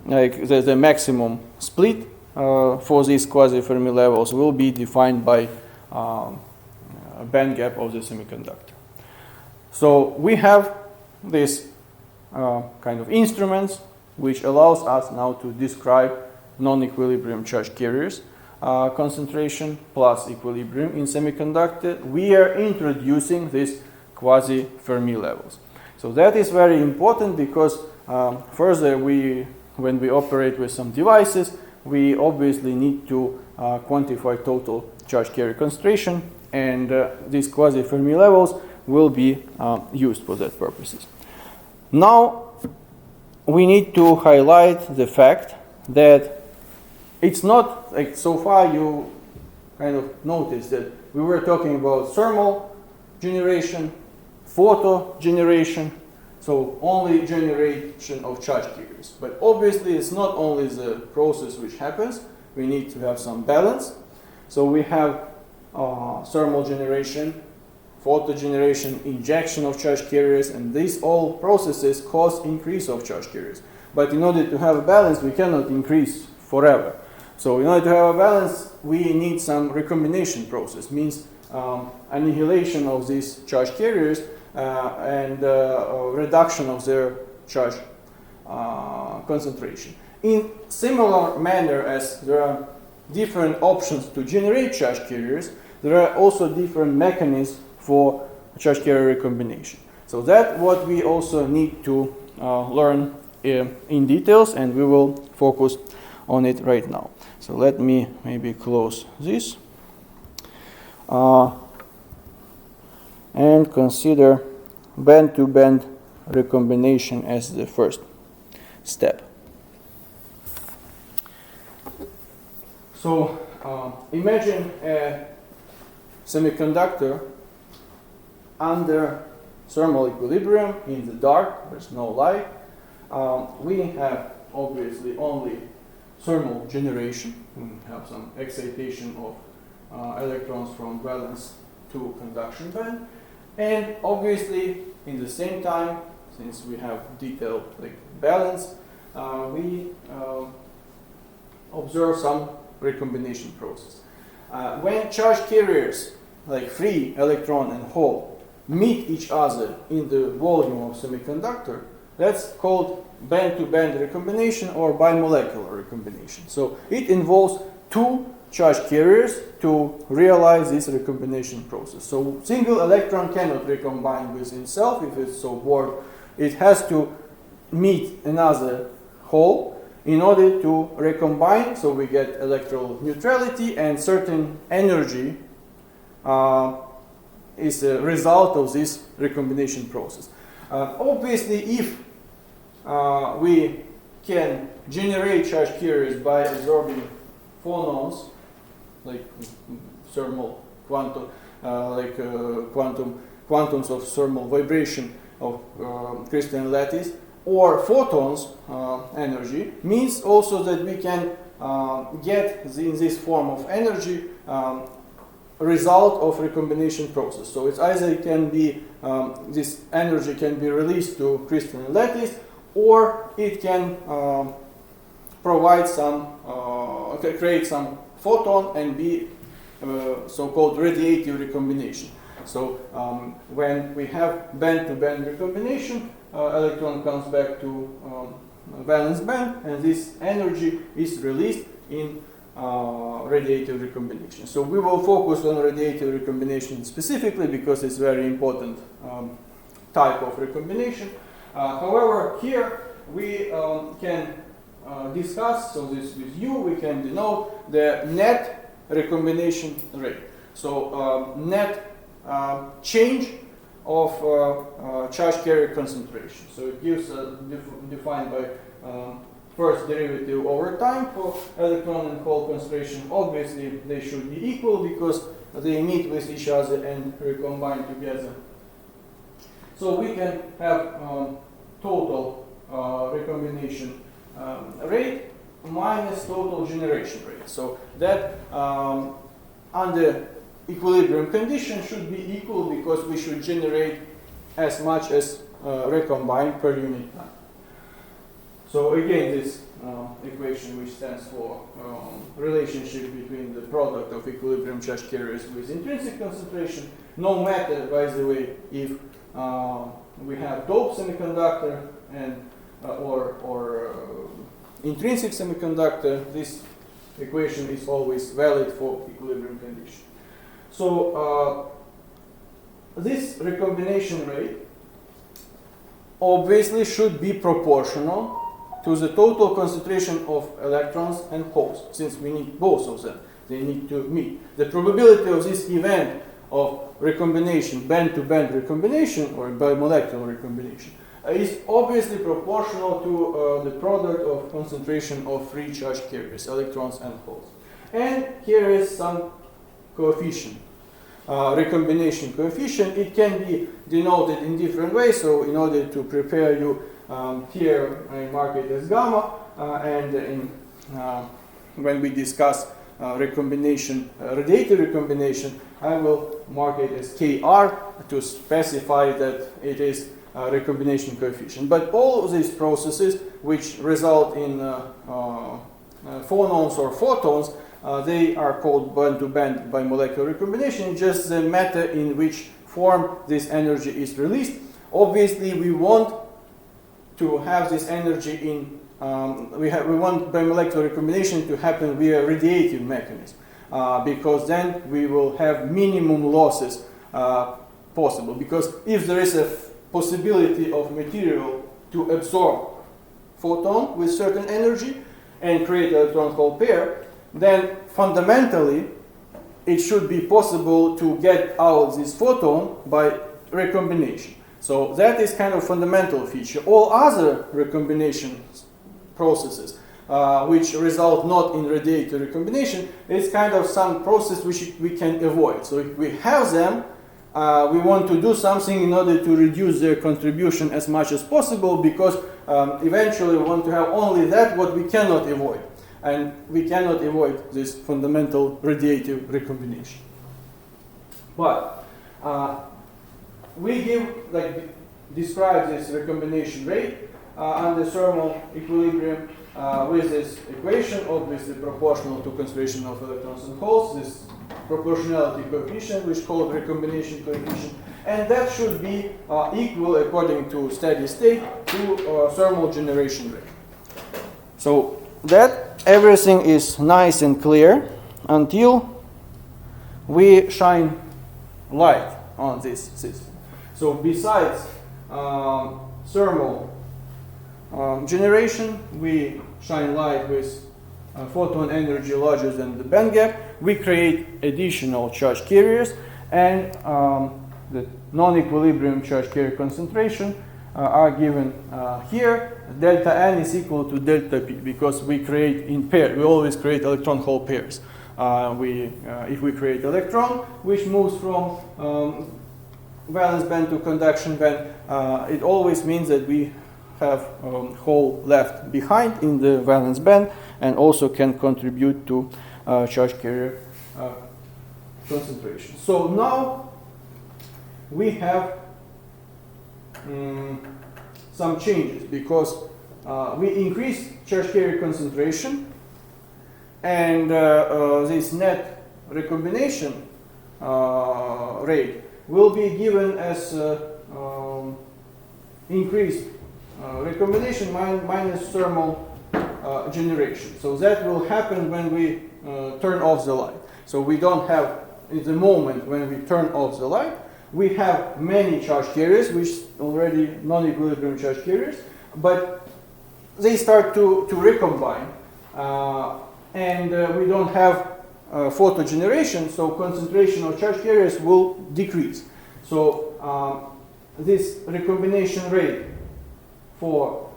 like the maximum split for these quasi-Fermi levels will be defined by a band gap of the semiconductor. So we have this kind of instruments which allows us now to describe non-equilibrium charge carriers, concentration plus equilibrium in semiconductor. We are introducing these quasi-Fermi levels. So that is very important because further when we operate with some devices, we obviously need to quantify total charge carrier concentration, and these quasi-Fermi levels will be used for that purposes. Now we need to highlight the fact that it's not like so far you kind of noticed that we were talking about thermal generation, photo generation, so only generation of charge carriers. But obviously it's not only the process which happens, we need to have some balance. So we have thermal generation, photo generation, injection of charge carriers, and these all processes cause increase of charge carriers. But in order to have a balance, we cannot increase forever. So in order to have a balance, we need some recombination process, means annihilation of these charge carriers and reduction of their charge concentration. In similar manner as there are different options to generate charge carriers, there are also different mechanisms for charge carrier recombination. So that's what we also need to learn in details, and we will focus on it right now. So let me maybe close this and consider band-to-band recombination as the first step. So imagine a semiconductor under thermal equilibrium in the dark, there's no light. We have obviously only thermal generation. We have some excitation of electrons from valence to conduction band. And obviously, in the same time, since we have detailed balance, we observe some recombination process. When charge carriers like free electron and hole meet each other in the volume of semiconductor, that's called band-to-band recombination or bimolecular recombination. So it involves two charge carriers to realize this recombination process. So single electron cannot recombine with itself if it's so bored. It has to meet another hole in order to recombine, so we get electron neutrality, and certain energy is a result of this recombination process. Obviously, if we can generate charge carriers by absorbing phonons, like thermal quantum, quantums of thermal vibration of crystalline lattice, or photons energy, means also that we can get in this form of energy result of recombination process. So it's either it can be this energy can be released to crystalline lattice, or it can provide some create some photon and be so-called radiative recombination. So when we have band-to-band recombination, electron comes back to valence band, and this energy is released in radiative recombination. So we will focus on radiative recombination specifically because it's very important type of recombination. However, here we can discuss, so this with you, we can denote the net recombination rate. So net change of charge carrier concentration. So it gives defined by first derivative over time for electron and hole concentration. Obviously, they should be equal because they meet with each other and recombine together. So we can have total recombination rate minus total generation rate. So that under equilibrium condition should be equal because we should generate as much as recombine per unit time. So again, this equation, which stands for relationship between the product of equilibrium charge carriers with intrinsic concentration, no matter, by the way, if we have doped semiconductor and or intrinsic semiconductor, this equation is always valid for equilibrium condition. So this recombination rate obviously should be proportional to the total concentration of electrons and holes, since we need both of them. They need to meet. The probability of this event of recombination, band-to-band recombination or bimolecular recombination, is obviously proportional to the product of concentration of free charge carriers, electrons and holes. And here is some coefficient, recombination coefficient. It can be denoted in different ways. So in order to prepare you, here I mark it as gamma, and when we discuss recombination, radiative recombination, I will mark it as Kr to specify that it is recombination coefficient. But all of these processes which result in phonons or photons, they are called band-to-band bimolecular recombination, just the matter in which form this energy is released. Obviously, we want to have this energy in, we want bimolecular recombination to happen via radiative mechanism, because then we will have minimum losses possible, because if there is a possibility of material to absorb photon with certain energy and create an electron-hole pair, then fundamentally it should be possible to get out this photon by recombination. So that is kind of fundamental feature. All other recombination processes which result not in radiative recombination is kind of some process which we can avoid. So if we have them, we want to do something in order to reduce their contribution as much as possible, because eventually we want to have only that what we cannot avoid. And we cannot avoid this fundamental radiative recombination. But we describe this recombination rate under thermal equilibrium with this equation, obviously proportional to concentration of electrons and holes, this proportionality coefficient, which is called recombination coefficient, and that should be equal, according to steady state, to thermal generation rate. So that everything is nice and clear until we shine light on this system. So besides thermal generation, we shine light with photon energy larger than the band gap. We create additional charge carriers, and the non-equilibrium charge carrier concentration are given here. Delta n is equal to delta p, because we create in pair. We always create electron-hole pairs. If we create electron which moves from valence band to conduction band, it always means that we have hole left behind in the valence band, and also can contribute to charge carrier concentration. So now we have some changes, because we increase charge carrier concentration, and this net recombination rate will be given as increased recombination minus thermal generation. So that will happen when we turn off the light. So we don't have, in the moment when we turn off the light, we have many charge carriers, which already non-equilibrium charge carriers, but they start to recombine, and we don't have photogeneration, so concentration of charge carriers will decrease. So this recombination rate for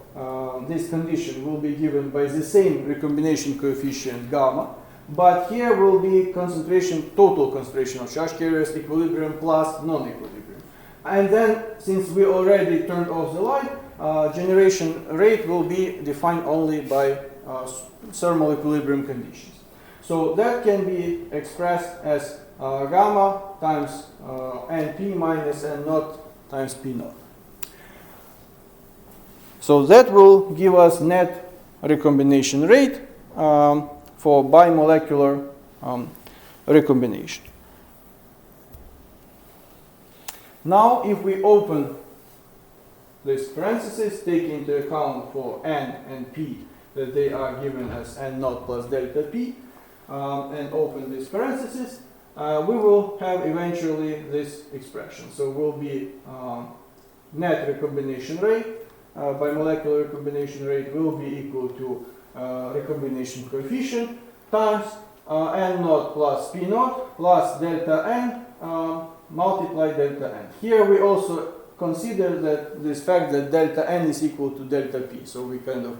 this condition will be given by the same recombination coefficient gamma, but here will be concentration, total concentration of charge carriers, equilibrium plus non-equilibrium. And then, since we already turned off the light, generation rate will be defined only by thermal equilibrium conditions. So that can be expressed as gamma times np minus n naught times p naught. So that will give us net recombination rate for bimolecular recombination. Now, if we open this parenthesis, take into account for n and p that they are given as n naught plus delta p, and open this parenthesis, we will have eventually this expression. So will be net recombination rate, bimolecular recombination rate will be equal to recombination coefficient times n naught plus p naught plus delta n multiply delta n. Here we also consider that this fact that delta n is equal to delta p, so we kind of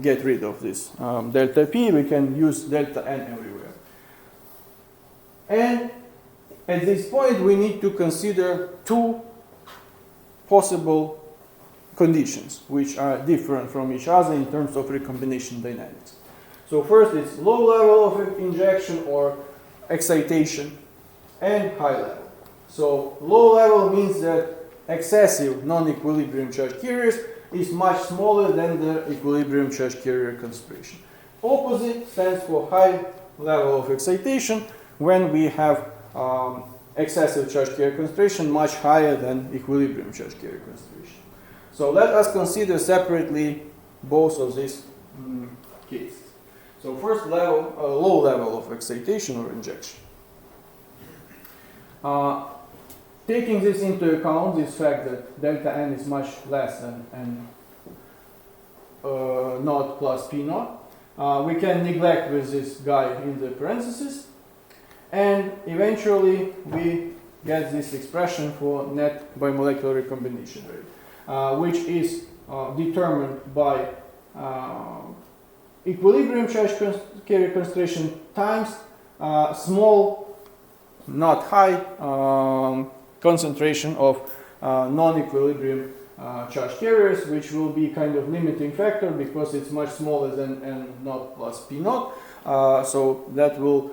get rid of this delta p. We can use delta n everywhere. And at this point we need to consider two possible conditions which are different from each other in terms of recombination dynamics. So first, it's low level of injection or excitation, and high level. So low level means that excessive non-equilibrium charge carriers is much smaller than the equilibrium charge carrier concentration. Opposite stands for high level of excitation, when we have excessive charge carrier concentration much higher than equilibrium charge carrier concentration. So let us consider separately both of these cases. So first level, low level of excitation or injection. taking this into account, this fact that delta n is much less than n naught plus p naught, we can neglect with this guy in the parentheses, and eventually we get this expression for net bimolecular recombination rate, which is determined by equilibrium charge carrier concentration times small, not high, concentration of non-equilibrium charge carriers, which will be kind of limiting factor because it's much smaller than n naught plus p naught. So that will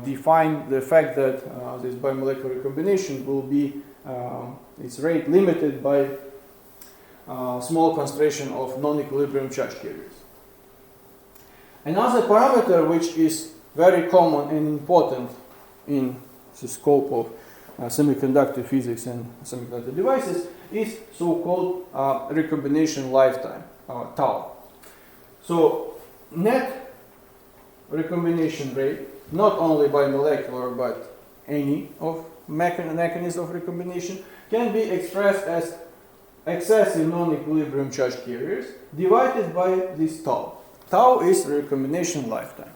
define the fact that this bimolecular recombination will be its rate limited by small concentration of non-equilibrium charge carriers. Another parameter which is very common and important in the scope of semiconductor physics and semiconductor devices is so-called recombination lifetime, tau. So net recombination rate, not only bimolecular but any of mechanisms of recombination, can be expressed as excessive non-equilibrium charge carriers divided by this tau. Tau is recombination lifetime.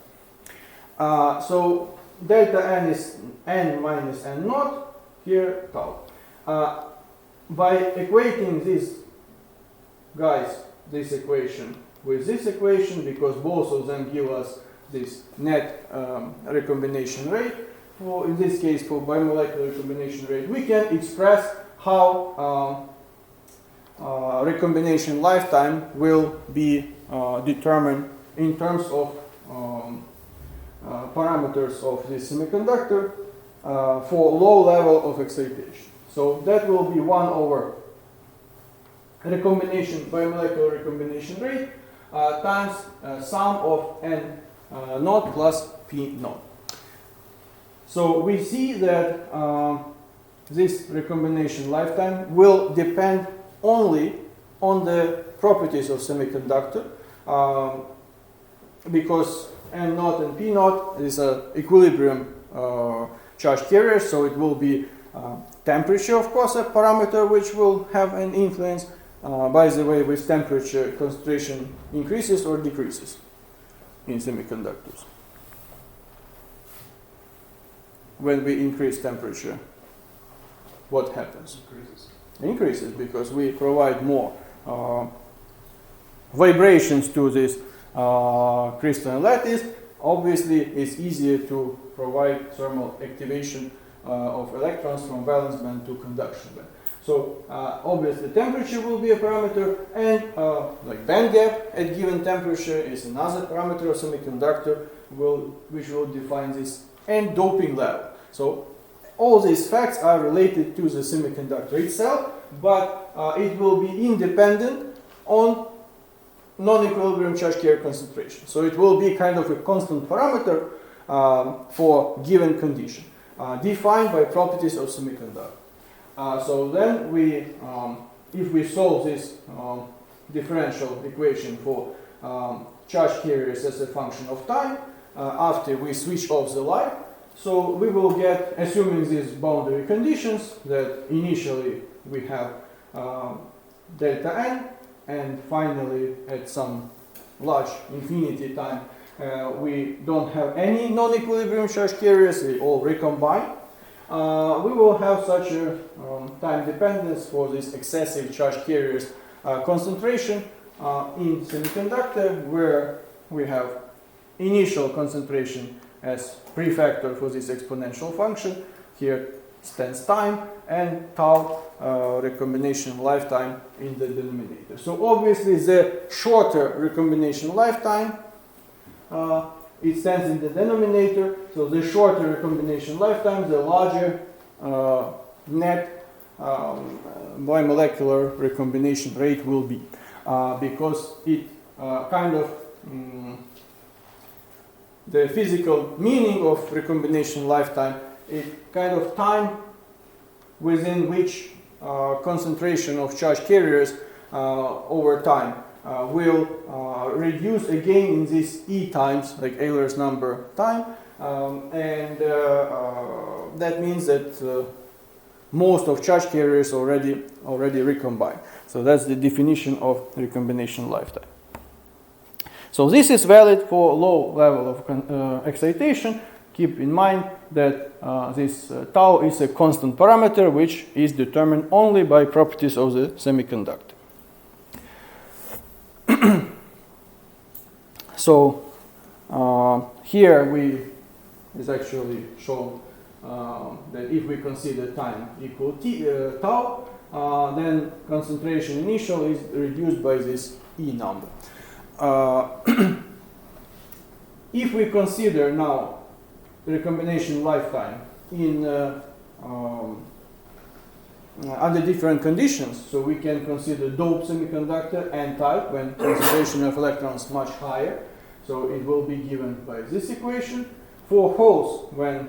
So delta n is n minus n naught, here tau. By equating these guys, this equation with this equation, because both of them give us this net recombination rate, for, in this case for bimolecular recombination rate, we can express how recombination lifetime will be determined in terms of parameters of this semiconductor for low level of excitation. So that will be 1 over recombination, bimolecular recombination rate times sum of n naught plus p naught. So we see that this recombination lifetime will depend only on the properties of semiconductor because n naught and p naught is an equilibrium charge carrier, so it will be temperature, of course, a parameter which will have an influence. By the way, with temperature, concentration increases or decreases in semiconductors. When we increase temperature, what happens? Increases because we provide more vibrations to this crystalline lattice. Obviously, it's easier to provide thermal activation of electrons from valence band to conduction band. So obviously temperature will be a parameter, and like band gap at given temperature is another parameter of semiconductor which will define this, and doping level. So all these facts are related to the semiconductor itself, but it will be independent on non-equilibrium charge carrier concentration. So it will be kind of a constant parameter for given condition, defined by properties of semiconductor. So then we, if we solve this differential equation for charge carriers as a function of time, after we switch off the light, so we will get, assuming these boundary conditions, that initially we have delta n, and finally at some large infinity time we don't have any non-equilibrium charge carriers, they all recombine. We will have such a time dependence for this excessive charge carriers concentration in semiconductor, where we have initial concentration as prefactor for this exponential function. Here stands time, and tau recombination lifetime in the denominator. So obviously the shorter recombination lifetime it stands in the denominator, so the shorter recombination lifetime, the larger net bimolecular recombination rate will be, because it kind of the physical meaning of recombination lifetime, it kind of time within which concentration of charge carriers over time will reduce again in this E times, like Euler's number time, and that means that most of charge carriers already recombined. So that's the definition of recombination lifetime. So this is valid for low level of excitation. Keep in mind that this tau is a constant parameter which is determined only by properties of the semiconductor. So here is actually shown that if we consider time equal tau, then concentration initial is reduced by this E number. If we consider now recombination lifetime in under different conditions, so we can consider doped semiconductor N-type when concentration of electrons much higher, so it will be given by this equation. For holes, when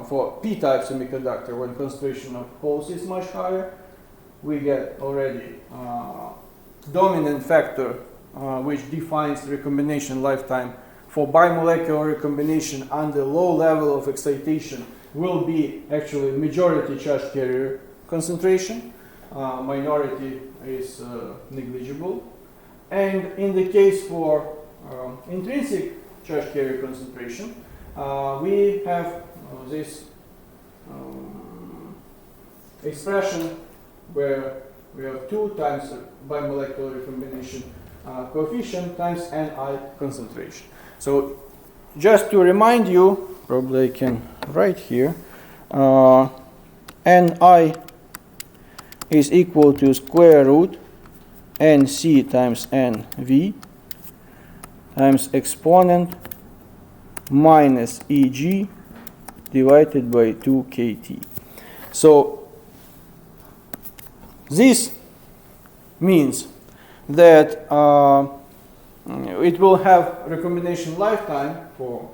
for P-type semiconductor, when concentration of holes is much higher, we get already dominant factor which defines recombination lifetime for bimolecular recombination under low level of excitation will be actually majority charge carrier concentration. Minority is negligible. And in the case for intrinsic charge carrier concentration, we have this expression where we have 2 times bimolecular recombination coefficient times Ni concentration. So just to remind you, probably I can write here, Ni is equal to square root Nc times Nv times exponent minus Eg divided by 2 kT. So this means that it will have recombination lifetime for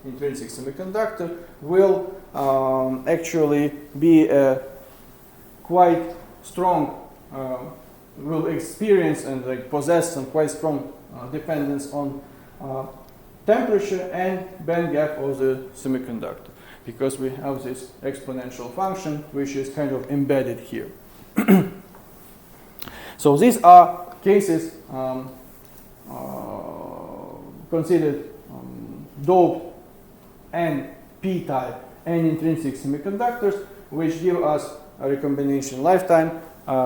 intrinsic semiconductor will actually be a quite strong, will experience and possess some quite strong dependence on temperature and band gap of the semiconductor, because we have this exponential function which is kind of embedded here. So these are cases considered doped and p-type and intrinsic semiconductors, which give us a recombination lifetime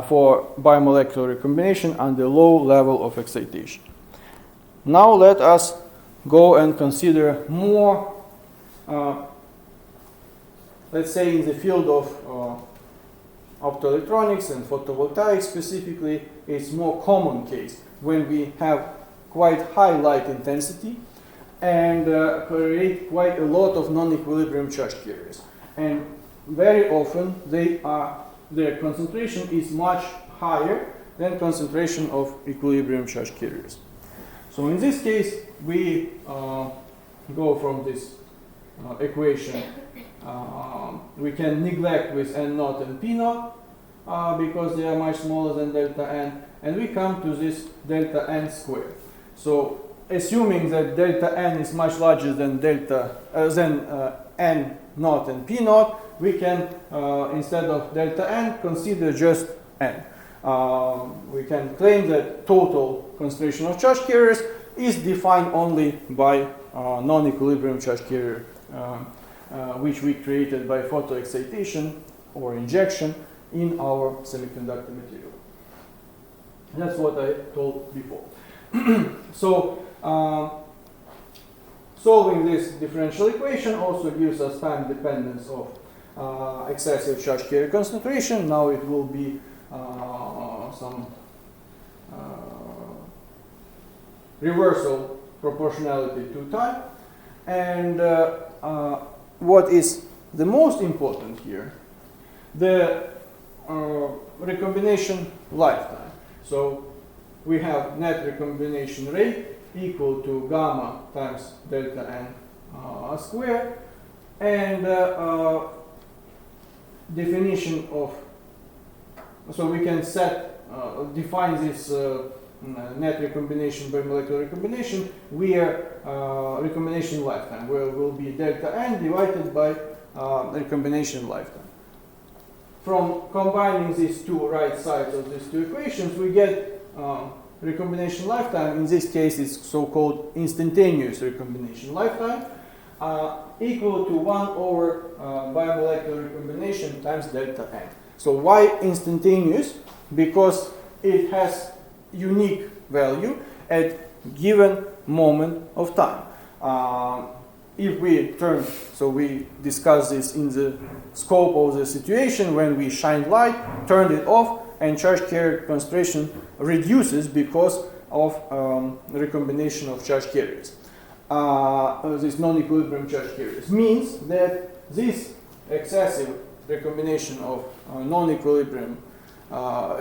for bimolecular recombination under low level of excitation. Now let us go and consider more, let's say in the field of optoelectronics and photovoltaics specifically, it's more common case when we have quite high light intensity and create quite a lot of non-equilibrium charge carriers. And very often their concentration is much higher than concentration of equilibrium charge carriers. So in this case, we go from this equation. We can neglect with N0 and P0 because they are much smaller than delta N, and we come to this delta N squared. So assuming that delta N is much larger than N0 and P0, we can instead of delta N consider just N. We can claim that total concentration of charge carriers is defined only by non-equilibrium charge carrier, which we created by photoexcitation or injection in our semiconductor material. That's what I told before. So solving this differential equation also gives us time dependence of excessive charge carrier concentration. Now it will be some reversal proportionality to time. And what is the most important here, the recombination lifetime. So we have net recombination rate equal to gamma times delta N squared, and definition of, so we can define this net recombination by molecular recombination where recombination lifetime, where will be delta N divided by recombination lifetime. from combining these two right sides of these two equations, we get recombination lifetime. In this case, it's so-called instantaneous recombination lifetime, equal to 1 over bimolecular recombination times delta n. So why instantaneous? Because it has unique value at given moment of time. If we turn, so we discussed this in the scope of the situation when we shine light, turned it off, and charge carrier concentration reduces because of recombination of charge carriers. This non-equilibrium charge carriers means that this excessive recombination of non-equilibrium,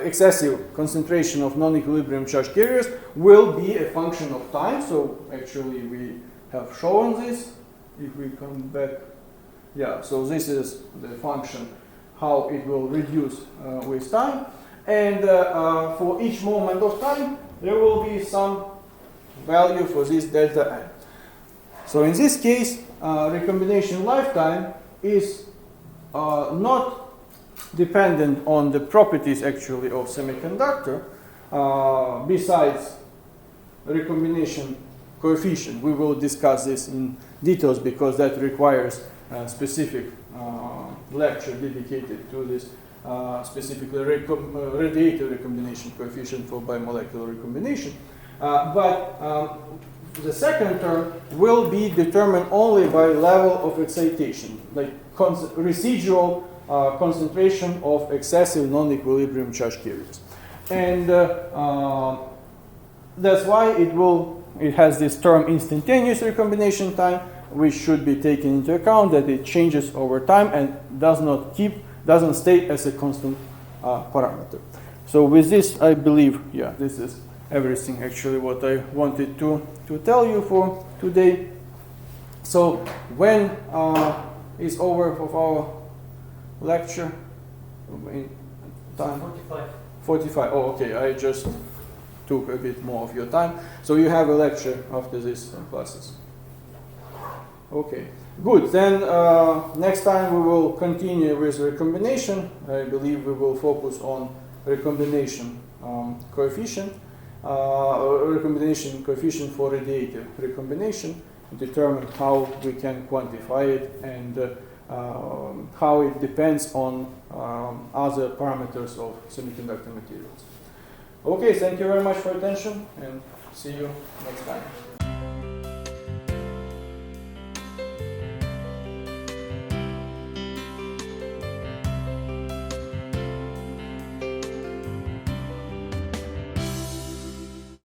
excessive concentration of non-equilibrium charge carriers will be a function of time. So actually we have shown this. If we come back, yeah, so this is the function, how it will reduce with time. And for each moment of time, there will be some value for this delta n. So in this case, recombination lifetime is not dependent on the properties actually of semiconductor, besides recombination coefficient. We will discuss this in details because that requires a specific lecture dedicated to this specifically radiative recombination coefficient for bimolecular recombination. But the second term will be determined only by level of excitation, like residual concentration of excessive non-equilibrium charge carriers. And that's why it has this term instantaneous recombination time, which should be taken into account that it changes over time and doesn't stay as a constant parameter. So with this, I believe, yeah, this is everything actually what I wanted to tell you for today. So when is over of our lecture? In time? 45. 45. Oh, okay. I just took a bit more of your time. So you have a lecture after this classes. Okay. Good. Then next time we will continue with recombination. I believe we will focus on recombination coefficient. Recombination coefficient for radiative recombination, determine how we can quantify it and how it depends on other parameters of semiconductor materials. Okay, thank you very much for attention and see you next time.